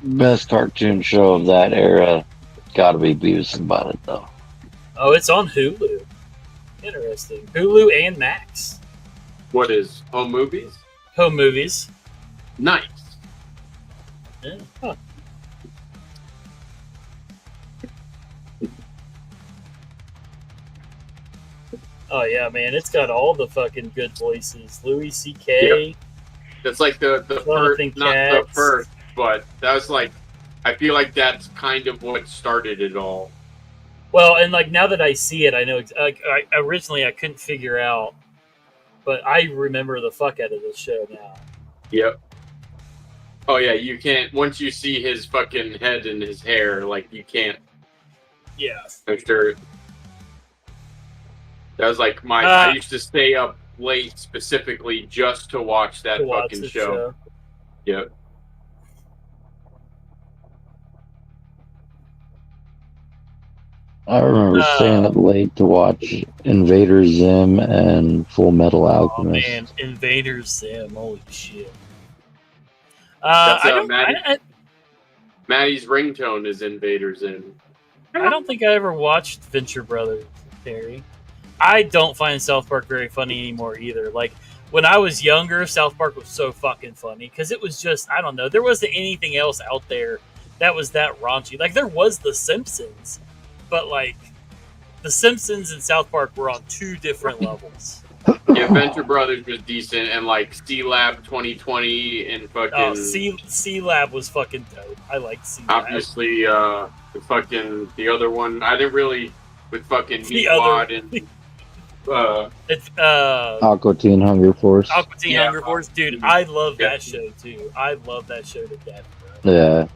Best cartoon show of that era, gotta be Beavis and Butthead, though. Oh, it's on Hulu. Interesting. Hulu and Max. What is Home Movies? Home Movies. Nice. Yeah. Huh. Oh yeah, man! It's got all the fucking good voices. Louis C.K. Yep. That's like the first, not the first, but that was like, I feel like that's kind of what started it all. Well, and like now that I see it, I know. Originally, I couldn't figure out, but I remember the fuck out of this show now. Yep. Oh yeah, you can't. Once you see his fucking head and his hair, like you can't. Yeah. I'm sure. That was like I used to stay up late specifically just to watch that fucking show. Yep. I remember staying up late to watch Invader Zim and Full Metal Alchemist. Oh man, Invader Zim, holy shit! That's I don't. Maddie's ringtone is Invader Zim. I don't think I ever watched Venture Brothers, Terry. I don't find South Park very funny anymore either. Like when I was younger, South Park was so fucking funny because it was just, I don't know, there wasn't anything else out there that was that raunchy. Like there was The Simpsons, but like The Simpsons and South Park were on two different levels. Yeah, Venture Brothers was decent, and like C-Lab 2020 and fucking. Oh, C-Lab was fucking dope. I liked C-Lab. Obviously, the other one I didn't really with fucking Meatwad and. It's Aqua Teen Hunger Force. Aqua Teen Hunger Force, dude. I love that show too. I love that show to death, bro. Yeah.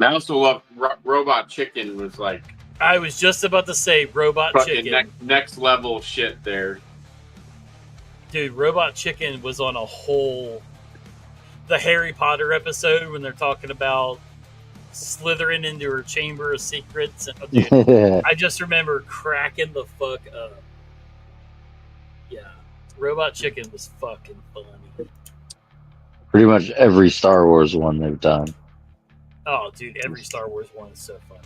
I also love Robot Chicken. Was like I was just about to say Robot Chicken. Next level shit there. Dude, Robot Chicken was on a whole the Harry Potter episode when they're talking about slithering into her chamber of secrets. And, dude, I just remember cracking the fuck up. Yeah, Robot Chicken was fucking funny. Pretty much every Star Wars one they've done. Oh, dude, every Star Wars one is so funny.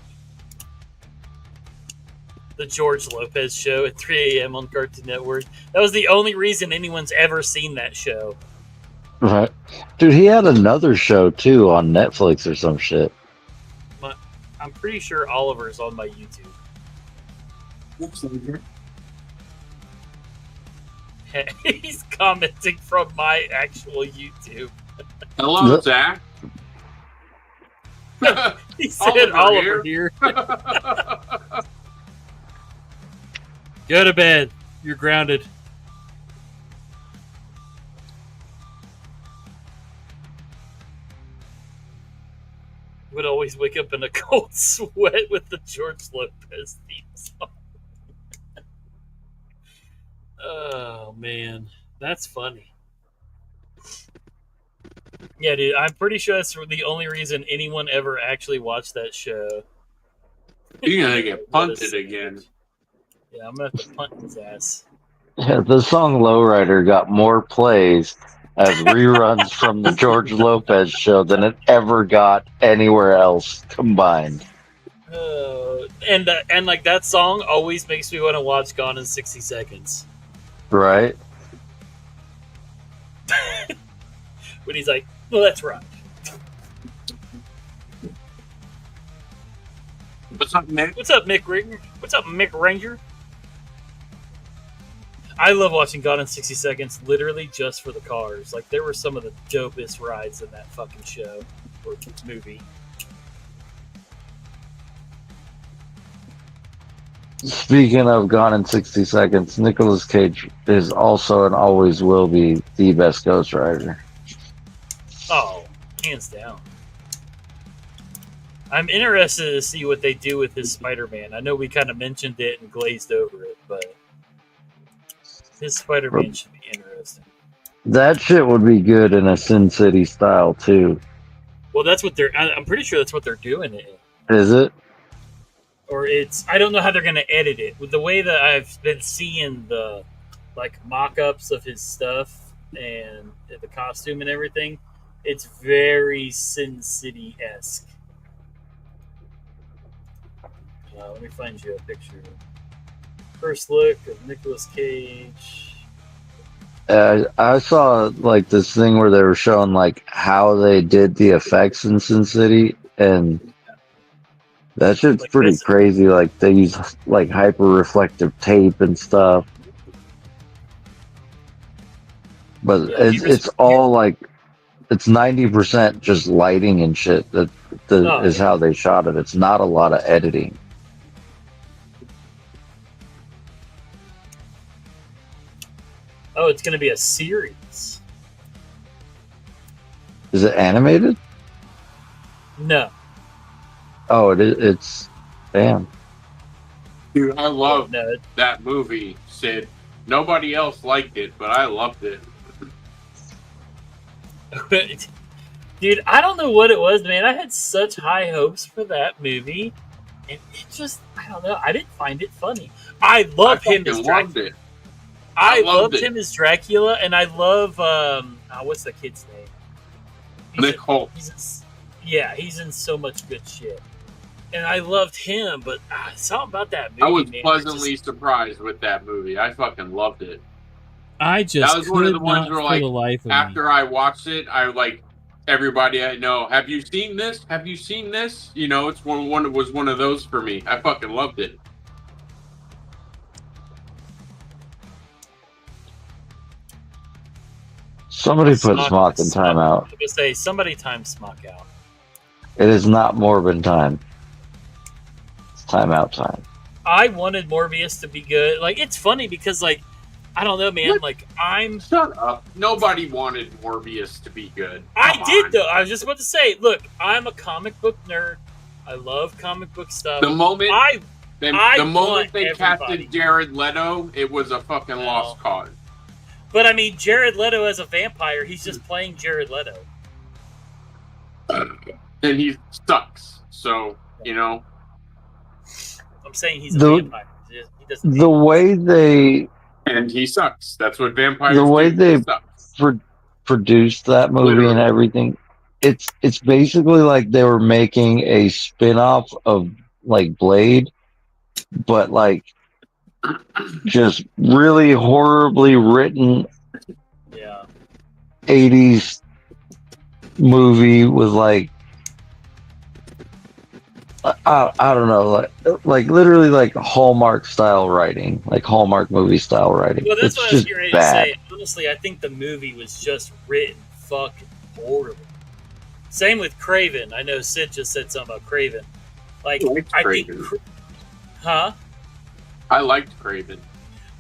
The George Lopez show at 3 a.m. on Cartoon Network. That was the only reason anyone's ever seen that show. Right. Dude, he had another show, too, on Netflix or some shit. I'm pretty sure Oliver's on my YouTube. He's commenting from my actual YouTube. Hello, Zach. He said Oliver here. Go to bed. You're grounded. Would always wake up in a cold sweat with the George Lopez theme song. Oh, man. That's funny. Yeah, dude, I'm pretty sure that's the only reason anyone ever actually watched that show. You're gonna get punted again. Yeah, I'm gonna have to punt his ass. Yeah, the song Lowrider got more plays as reruns from the George Lopez show than it ever got anywhere else combined. And like that song always makes me want to watch Gone in 60 Seconds. Right? When he's like, well, that's right. What's up, Mick? What's up, Mick Ranger? What's up, Mick Ranger? I love watching Gone in 60 Seconds literally just for the cars. Like, there were some of the dopest rides in that fucking show or movie. Speaking of Gone in 60 Seconds, Nicolas Cage is also and always will be the best Ghost Rider. Oh, hands down. I'm interested to see what they do with his Spider-Man. I know we kind of mentioned it and glazed over it, but his Spider-Man should be interesting. That shit would be good in a Sin City style, too. Well, that's what I'm pretty sure that's what they're doing it in. Is it? Or I don't know how they're going to edit it. With the way that I've been seeing the, like, mock-ups of his stuff and the costume and everything, it's very Sin City-esque. Let me find you a picture. First look of Nicolas Cage. I saw like this thing where they were showing like how they did the effects in Sin City, and that shit's like pretty crazy. Like they use like hyper reflective tape and stuff, but yeah, it's all like it's 90% just lighting and shit. That is how they shot it. It's not a lot of editing. Oh, it's going to be a series. Is it animated? No. Oh, it's damn. Dude, I love that movie, Sid. Nobody else liked it, but I loved it. Dude, I don't know what it was, man. I had such high hopes for that movie. And it just, I don't know. I didn't find it funny. I love him as Dracula. I loved him as Dracula, and I love what's the kid's name? Nick Holt. He's in so much good shit. And I loved him, but something about that movie. I was pleasantly surprised with that movie. I fucking loved it. I just that was one of the ones where, like, the life of after I watched it, I like everybody I know. Have you seen this? Have you seen this? You know, it's one was one of those for me. I fucking loved it. Somebody put Smock in timeout. I was gonna say somebody time Smock out. It is not Morbin time. It's timeout time. I wanted Morbius to be good. Like, it's funny because, like, I don't know, man. What? Like, Shut up. Nobody wanted Morbius to be good. I did, though. I was just about to say, look, I'm a comic book nerd. I love comic book stuff. The moment they everybody. casted Jared Leto, it was a fucking lost cause. But I mean, Jared Leto as a vampire, he's just playing Jared Leto. And he sucks. So, you know. I'm saying he's a vampire. He doesn't. The way they. And he sucks. That's what vampires do. The way they produced that movie Literally. And everything, it's basically like they were making a spin-off of, like, Blade, but, like, just really horribly written 80s movie with, like, I don't know, like literally like Hallmark style writing, like Hallmark movie style writing. Well, that's it's what I was just getting ready bad. to say. Honestly, I think the movie was just written fucking horribly. Same with Craven. I know Sid just said something about Craven. Like, I think, I liked Craven.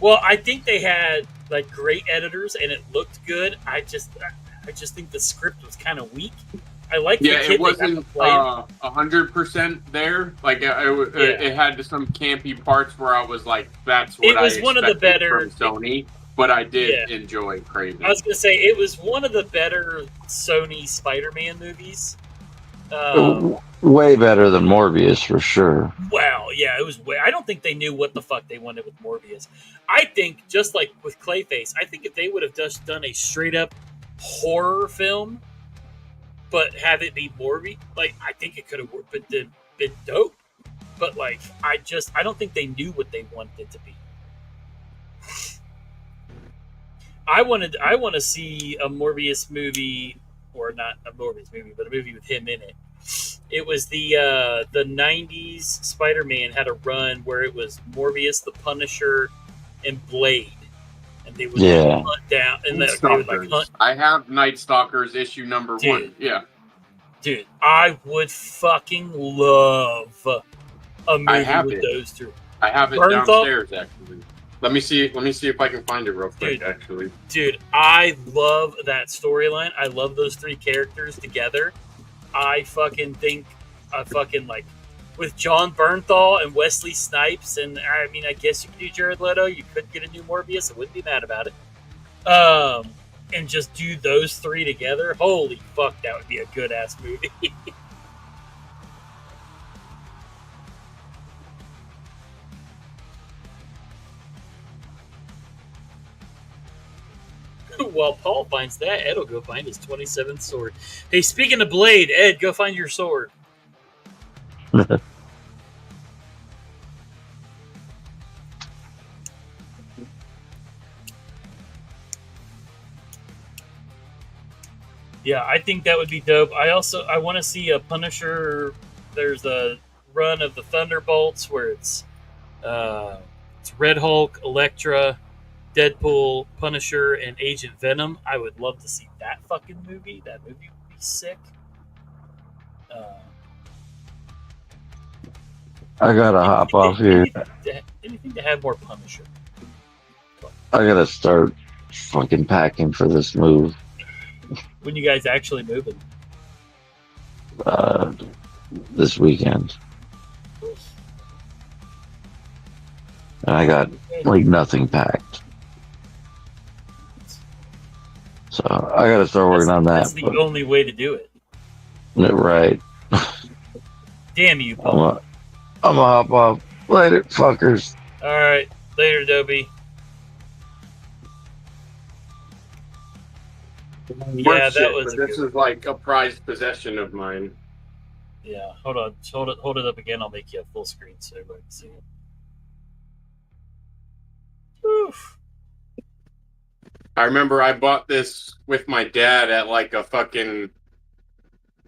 Well, I think they had, like, great editors and it looked good. I just think the script was kind of weak. I like the kid it wasn't 100% there. Like, it had some campy parts where I was like, "That's what I expected one of the better from Sony." But I did enjoy Craven. I was gonna say it was one of the better Sony Spider-Man movies. Way better than Morbius for sure. Wow, yeah, it was. I don't think they knew what the fuck they wanted with Morbius. I think just like with Clayface, I think if they would have just done a straight up horror film, but have it be Morbius, like, I think it could have been dope. But, like, I don't think they knew what they wanted it to be. I want to see a Morbius movie, or not a Morbius movie, but a movie with him in it. It was the 90s Spider-Man had a run where it was Morbius, the Punisher, and Blade. And they would hunt down, and they would, like, hunt. I have Night Stalkers issue number 1. Yeah, dude, I would fucking love a movie with those two. I have it downstairs, actually. Let me see if I can find it real quick. Actually, dude, I love that storyline. I love those three characters together. I fucking think, like, with John Bernthal and Wesley Snipes, and I mean, I guess you could do Jared Leto. You could get a new Morbius. I wouldn't be mad about it. And just do those three together. Holy fuck, that would be a good ass movie. While Paul finds that, Ed will go find his 27th sword. Hey, speaking of Blade, Ed, go find your sword. Yeah, I think that would be dope. I want to see a Punisher. There's a run of the Thunderbolts where it's Red Hulk, Elektra, Deadpool, Punisher, and Agent Venom. I would love to see that fucking movie. That movie would be sick. I gotta hop off here. Anything to have more Punisher. I gotta start fucking packing for this move. When you guys actually moving? This weekend. And I got, like, nothing packed. So I gotta start working on that. That's the only way to do it. Right. Damn you, Paul. I'm a hop off. Later, fuckers. All right, later, Dobie. Yeah, that was. But this is like a prized possession of mine. Yeah, hold on, hold it up again. I'll make you a full screen so everybody can see it. Oof. I remember I bought this with my dad at like a fucking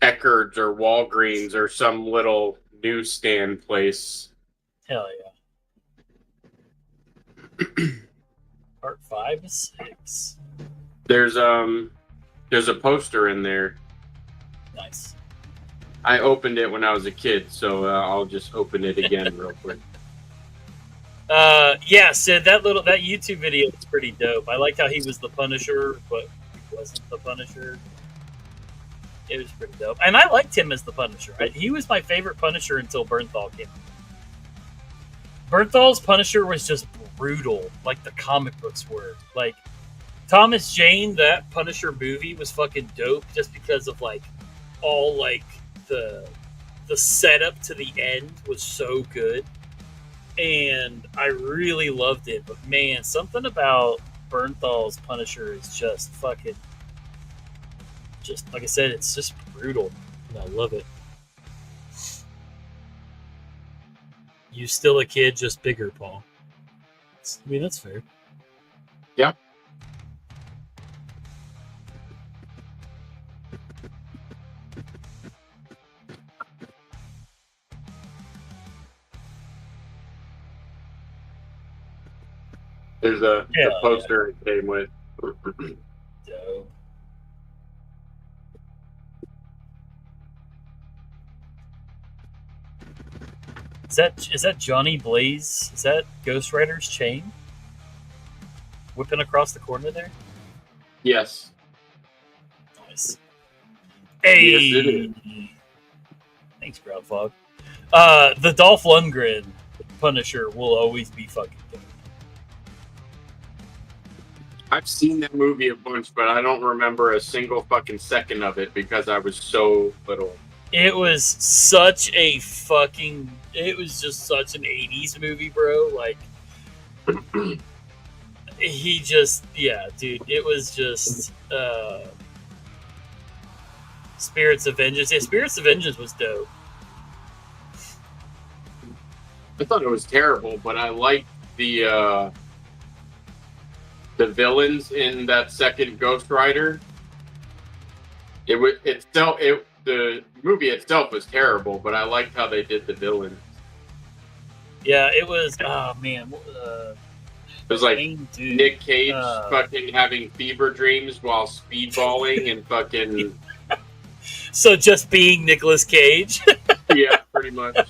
Eckerd's or Walgreens or some little newsstand place. Hell yeah. Part 5 to 6. There's a poster in there. Nice. I opened it when I was a kid, so I'll just open it again real quick. Yeah, Sid, that YouTube video was pretty dope. I liked how he was the Punisher, but he wasn't the Punisher. It was pretty dope. And I liked him as the Punisher. He was my favorite Punisher until Bernthal came out. Bernthal's Punisher was just brutal, like the comic books were. Like, Thomas Jane, that Punisher movie was fucking dope just because of, like, all, like, the setup to the end was so good. And I really loved it. But, man, something about Bernthal's Punisher is just fucking... Just, like I said, it's just brutal. And I love it. You still a kid, just bigger, Paul. I mean, that's fair. Yeah. There's a poster it came with. Dope. Is that Johnny Blaze? Is that Ghost Rider's chain? Whipping across the corner there? Yes. Nice. Hey! Yes, it is. Thanks, Groundfog. The Dolph Lundgren Punisher will always be fucking dope. I've seen that movie a bunch, but I don't remember a single fucking second of it because I was so little. It was such a fucking... It was just such an 80s movie, bro. Like, he just... Yeah, dude. It was just... Spirits of Vengeance. Yeah, Spirits of Vengeance was dope. I thought it was terrible, but I liked the villains in that second Ghost Rider. The movie itself was terrible, but I liked how they did the villains. Yeah, it was. Oh man, it was like Nick Cage fucking having fever dreams while speedballing and fucking. So just being Nicolas Cage. Yeah, pretty much.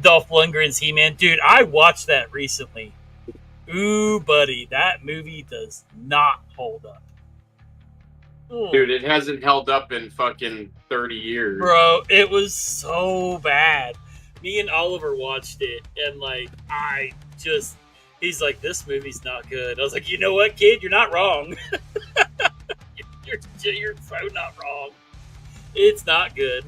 Dolph Lundgren's He-Man, dude. I watched that recently. Ooh, buddy, that movie does not hold up. Ooh. Dude, it hasn't held up in fucking 30 years. Bro, it was so bad. Me and Oliver watched it, and, like, he's like, this movie's not good. I was like, you know what, kid? You're not wrong. you're so not wrong. It's not good.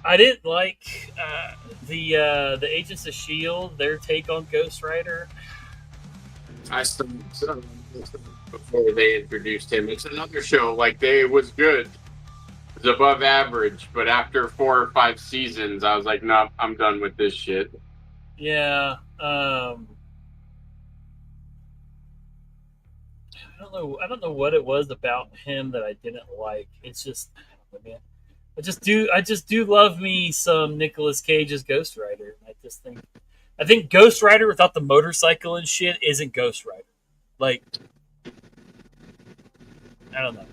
I didn't like the Agents of S.H.I.E.L.D., their take on Ghost Rider. I still before they introduced him. It's another show. Like, it was good. It was above average, but after 4 or 5 seasons, I was like, no, I'm done with this shit. Yeah. I don't know what it was about him that I didn't like. It's just, I don't know, man. I just do love me some Nicolas Cage's Ghost Rider. I think Ghost Rider without the motorcycle and shit isn't Ghost Rider. Like, I don't know.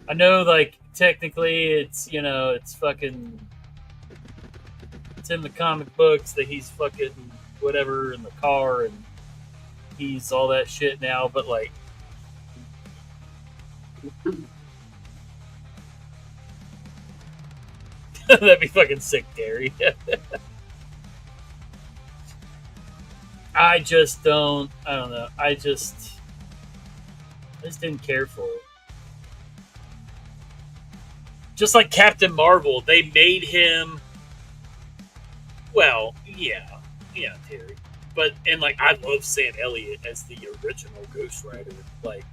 I know, like, technically it's, you know, it's fucking, it's in the comic books that he's fucking whatever in the car and he's all that shit now, but, like, that'd be fucking sick, Gary. I just don't. I don't know. I just didn't care for it. Just like Captain Marvel, they made him. Well, yeah, Terry. But and like I love Sam Elliott as the original Ghost Rider. Like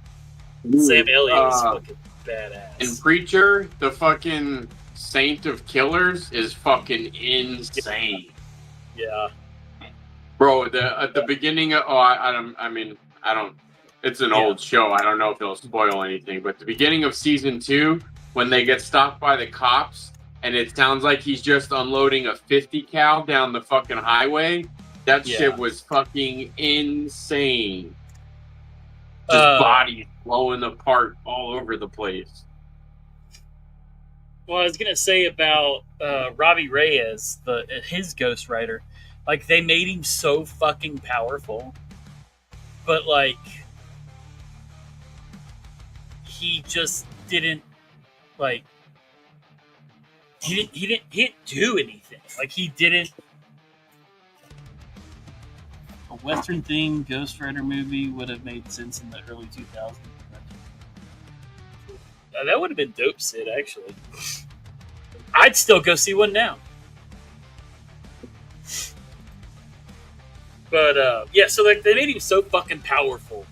Sam Elliott was fucking badass. And Preacher, the fucking Saint of Killers, is fucking insane. Yeah. Bro, at the beginning of I don't. It's an old show. I don't know if it'll spoil anything, but the beginning of season 2, when they get stopped by the cops, and it sounds like he's just unloading a 50 cal down the fucking highway. That shit was fucking insane. Just bodies blowing apart all over the place. Well, I was gonna say about Robbie Reyes, his Ghost Rider. Like, they made him so fucking powerful, but like he just didn't like. He didn't do anything. Like, he didn't. A Western themed Ghost Rider movie would have made sense in the early 2000s. That would have been dope, Sid, actually. I'd still go see one now. But, yeah, so like they made him so fucking powerful.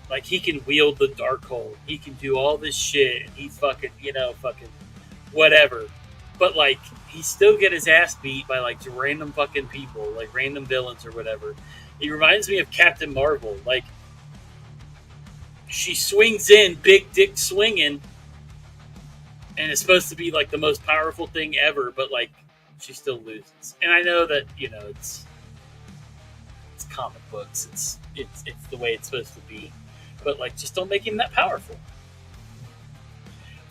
Like, he can wield the Darkhold. He can do all this shit. And he's fucking, fucking whatever. But, like, he still get his ass beat by, like, random fucking people. Like, random villains or whatever. He reminds me of Captain Marvel. Like, she swings in, big dick swinging. And it's supposed to be, like, the most powerful thing ever. But, like, she still loses. And I know that, it's comic books. It's the way it's supposed to be. But, like, just don't make him that powerful.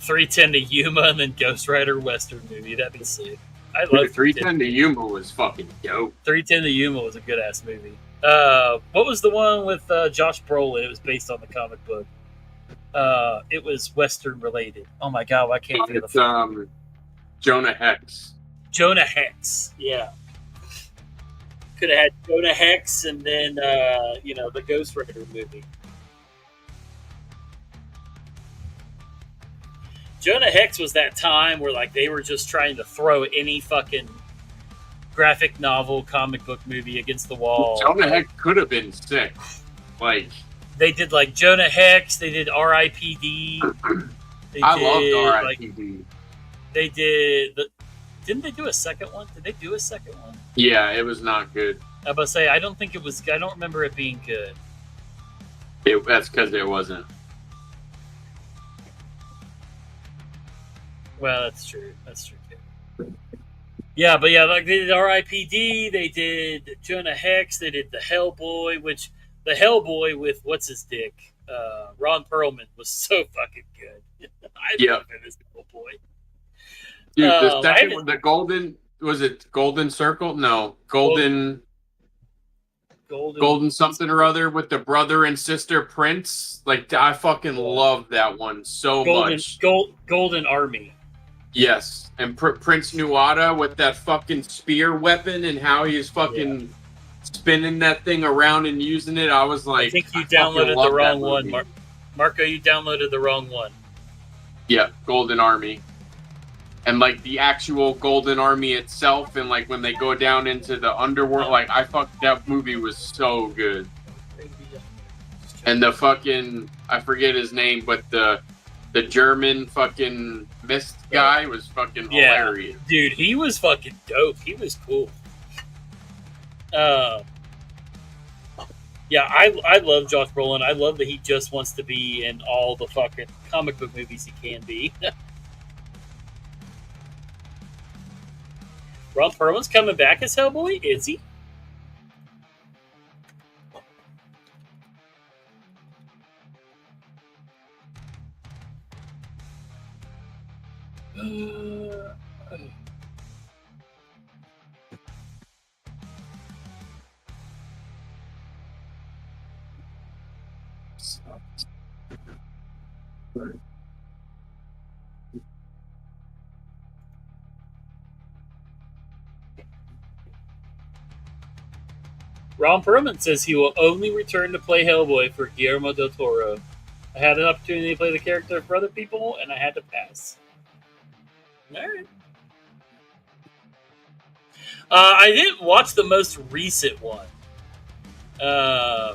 310 to Yuma and then Ghost Rider Western movie. That'd be sick. I love 310 to Yuma was fucking dope. 310 to Yuma was a good ass movie. What was the one with Josh Brolin? It was based on the comic book. It was Western related. Oh my god, I can't think of the Jonah Hex. Jonah Hex, yeah. Could have had Jonah Hex and then the Ghost Rider movie. Jonah Hex was that time where like they were just trying to throw any fucking graphic novel, comic book movie against the wall. Jonah Hex could have been sick. Like they did like Jonah Hex, they did R.I.P.D. I loved R.I.P.D. They did didn't they do a second one? Did they do a second one? Yeah, it was not good. I was about to say I don't think it was. I don't remember it being good. That's because it wasn't. Well, that's true. That's true too. Yeah, but yeah, like they did R.I.P.D. They did Jonah Hex. They did the Hellboy, which the Hellboy with what's his dick, Ron Perlman was so fucking good. I love him as Hellboy. Dude, the second one, the Golden, was it Golden Circle? No, Golden something or other with the brother and sister Prince. Like, I fucking love that one so much. Golden Army. Yes, and Prince Nuada with that fucking spear weapon and how he's fucking spinning that thing around and using it. I was like, I think you downloaded the wrong one, Marco. You downloaded the wrong one. Yeah, Golden Army. And like the actual Golden Army itself, and like when they go down into the underworld, like that movie was so good. And the fucking, I forget his name, but the German fucking mist guy was fucking hilarious. Dude, he was fucking dope. He was cool. Yeah, I love Josh Brolin. I love that he just wants to be in all the fucking comic book movies he can be. Ron Perlman's coming back as Hellboy? Is he? Ron Perlman says he will only return to play Hellboy for Guillermo del Toro. I had an opportunity to play the character for other people, and I had to pass. All right. I didn't watch the most recent one. I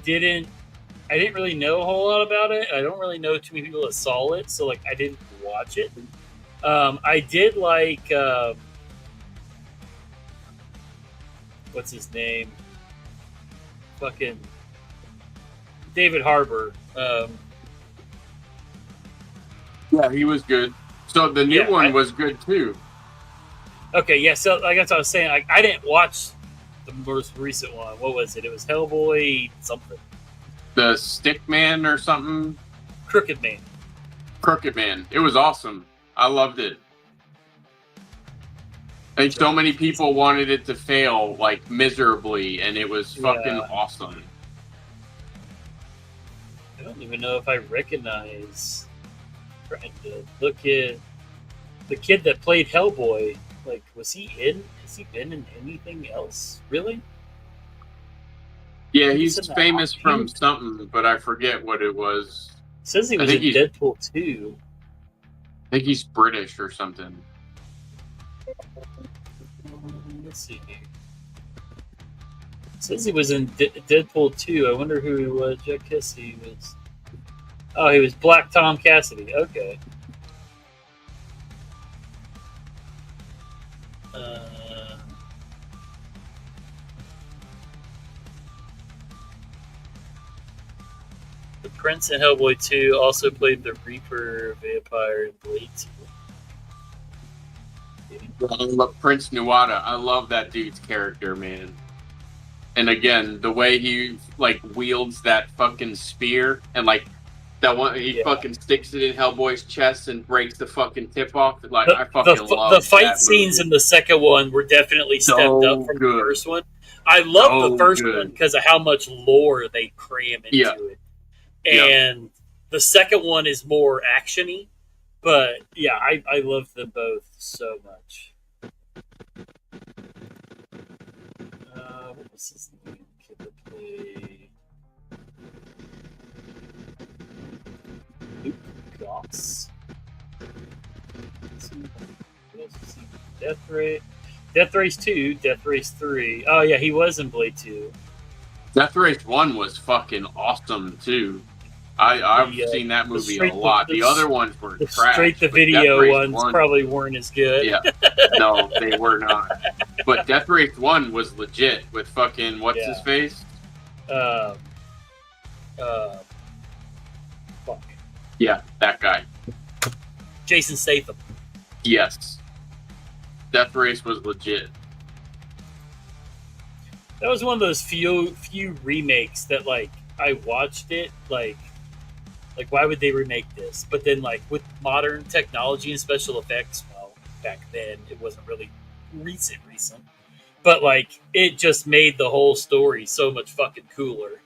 didn't really know a whole lot about it. I don't really know too many people that saw it, so like I didn't watch it. I did like what's his name? Fucking David Harbour. Yeah, he was good. So the new one was good too. Okay, yeah. So like that's what I was saying. I didn't watch the most recent one. What was it? It was Hellboy something. The Stickman or something. Crooked Man. Crooked Man. It was awesome. I loved it. I think so many people wanted it to fail like miserably, and it was fucking awesome. I don't even know if I recognize. Trying to look at the kid that played Hellboy. Like, was he in? Has he been in anything else? Really? Yeah, he's famous from something, but I forget what it was. It says he was in Deadpool 2. I think he's British or something. Let's see here. It says he was in Deadpool 2. I wonder who he was. Jack Kissy was. Oh, he was Black Tom Cassidy. Okay. The Prince in Hellboy 2 also played the Reaper vampire in Blade 2. I love Prince Nuada. I love that dude's character, man. And again, the way he like wields that fucking spear and like that one, he fucking sticks it in Hellboy's chest and breaks the fucking tip off. Like I fucking love the fight scenes in the second one were definitely stepped up from the first one. I love the first one because of how much lore they cram into it, and the second one is more actiony. But yeah, I love them both so much. What was his name? Kid that played Luke Goss. Death Race 2, Death Race 3. Oh yeah, he was in Blade 2. Death Race 1 was fucking awesome too. I've seen that movie a lot. The other ones were trash. Straight to video ones probably weren't as good. Yeah, no, they were not. But Death Race 1 was legit with fucking what's his face? Fuck. Yeah, that guy. Jason Statham. Yes. Death Race was legit. That was one of those few remakes that like I watched it like why would they remake this? But then like with modern technology and special effects, well, back then it wasn't really recent, but like it just made the whole story so much fucking cooler.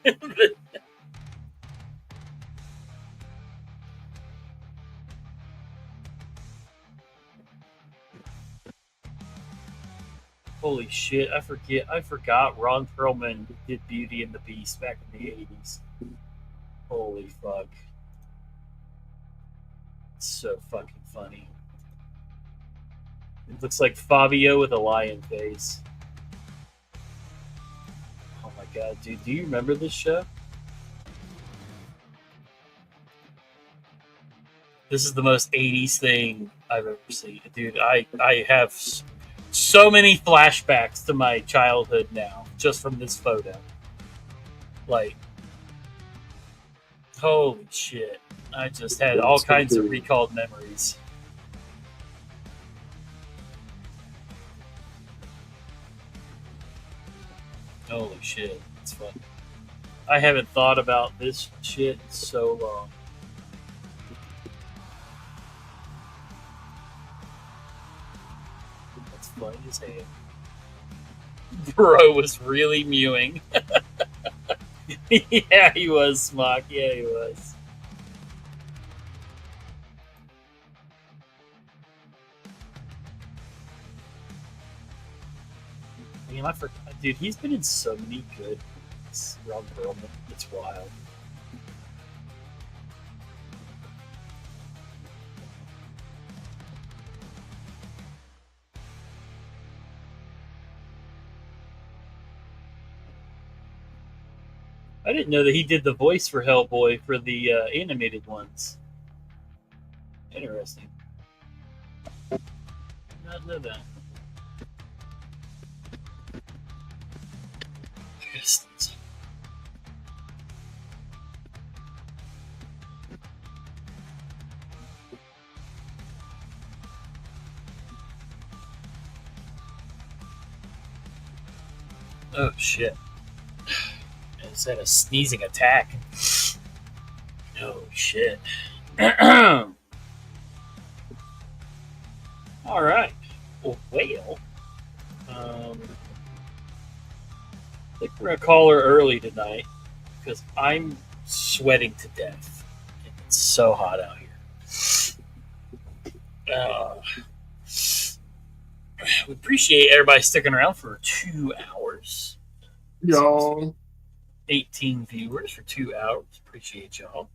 Holy shit, I forgot Ron Perlman did Beauty and the Beast back in the 80s. Holy fuck. It's so fucking funny. It looks like Fabio with a lion face. Oh my god, dude, do you remember this show? This is the most 80s thing I've ever seen. Dude, I have so many flashbacks to my childhood now, just from this photo. Like, holy shit. I just had all kinds of recalled memories. Holy shit, it's fun. I haven't thought about this shit in so long. That's funny as hell. Bro was really mewing. Yeah, he was, Smock. Yeah, he was. Man, I forgot. Dude, he's been in so many good Ron Perlman. It's wild. I didn't know that he did the voice for Hellboy for the animated ones. Interesting. Did not know that. Yes. Oh shit. I just had a sneezing attack. Oh shit. Alright. Well, I think we're gonna call her early tonight because I'm sweating to death. It's so hot out here. We appreciate everybody sticking around for 2 hours. Yo. 18 viewers for 2 hours. Appreciate y'all.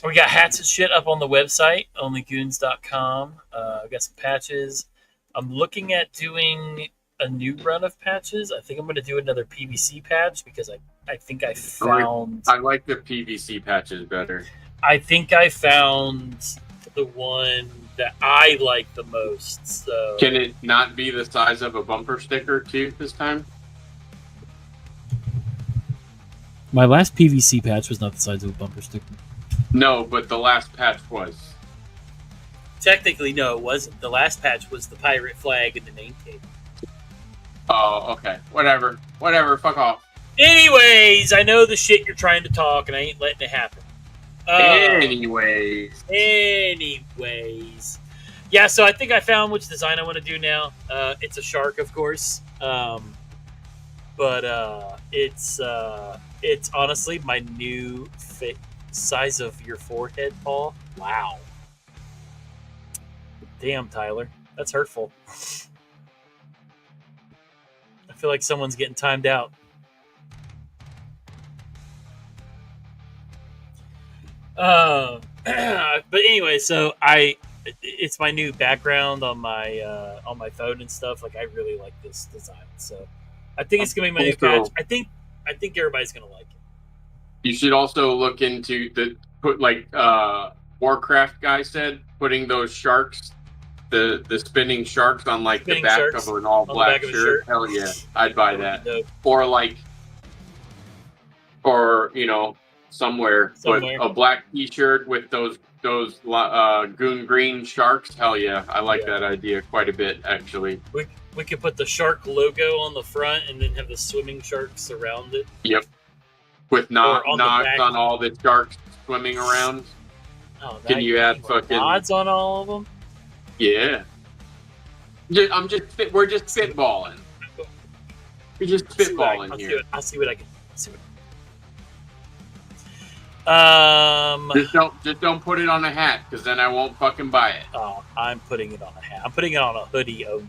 We got hats and shit up on the website, onlygoons.com. We got some patches. I'm looking at doing a new run of patches. I think I'm going to do another PVC patch because I think I found... I like the PVC patches better. I think I found the one that I like the most. So Can it not be the size of a bumper sticker too this time? My last PVC patch was not the size of a bumper sticker. No, but the last patch was. technically, no, it wasn't. The last patch was the pirate flag and the name tag. Oh, okay. Whatever. Fuck off. Anyways, I know the shit you're trying to talk, and I ain't letting it happen. Anyways. Yeah, so I think I found which design I want to do now. It's a shark, of course. But it's honestly my new size of your forehead, Paul. Wow. Damn, Tyler. That's hurtful. I feel like someone's getting timed out. But anyway, so it's my new background on my phone and stuff. Like, I really like this design, so I think it's gonna be my new patch. I think everybody's gonna like it. You should also look into Warcraft guy said, putting those sharks, the spinning sharks on like the back of an all black shirt. Hell yeah, I'd buy that. Dope. Or you know, somewhere. Put a black T-shirt with those goon green sharks. Hell yeah, I like that idea quite a bit actually. We could put the shark logo on the front and then have the swimming sharks around it. Yep. With knocks on all the sharks swimming around. Oh, can you add fucking odds on all of them? Yeah. We're just spitballing. We're just spitballing here. I'll see what I can. Just don't put it on a hat, because then I won't fucking buy it. Oh, I'm putting it on a hat. I'm putting it on a hoodie only.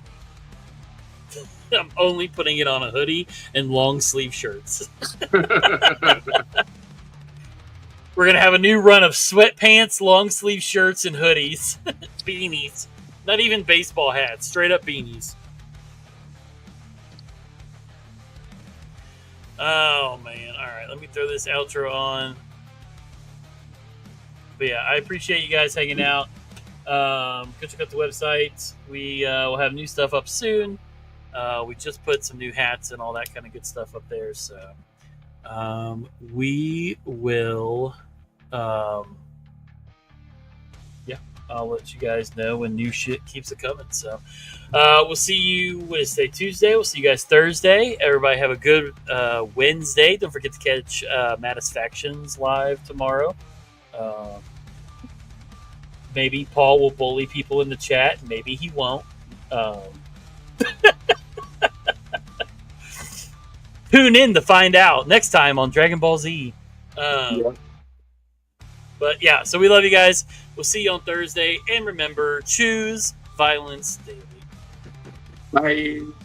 I'm only putting it on a hoodie and long sleeve shirts. We're gonna have a new run of sweatpants, long sleeve shirts, and hoodies, beanies. Not even baseball hats, straight up beanies. Oh man! All right, let me throw this outro on. But yeah, I appreciate you guys hanging out. Go check out the website. We will have new stuff up soon. We just put some new hats and all that kind of good stuff up there. So we will, I'll let you guys know when new shit keeps it coming. So we'll see you Tuesday. We'll see you guys Thursday. Everybody have a good Wednesday. Don't forget to catch Matisfactions live tomorrow. Maybe Paul will bully people in the chat. Maybe he won't. Tune in to find out next time on Dragon Ball Z. But yeah, so we love you guys. We'll see you on Thursday. And remember, choose violence daily. Bye.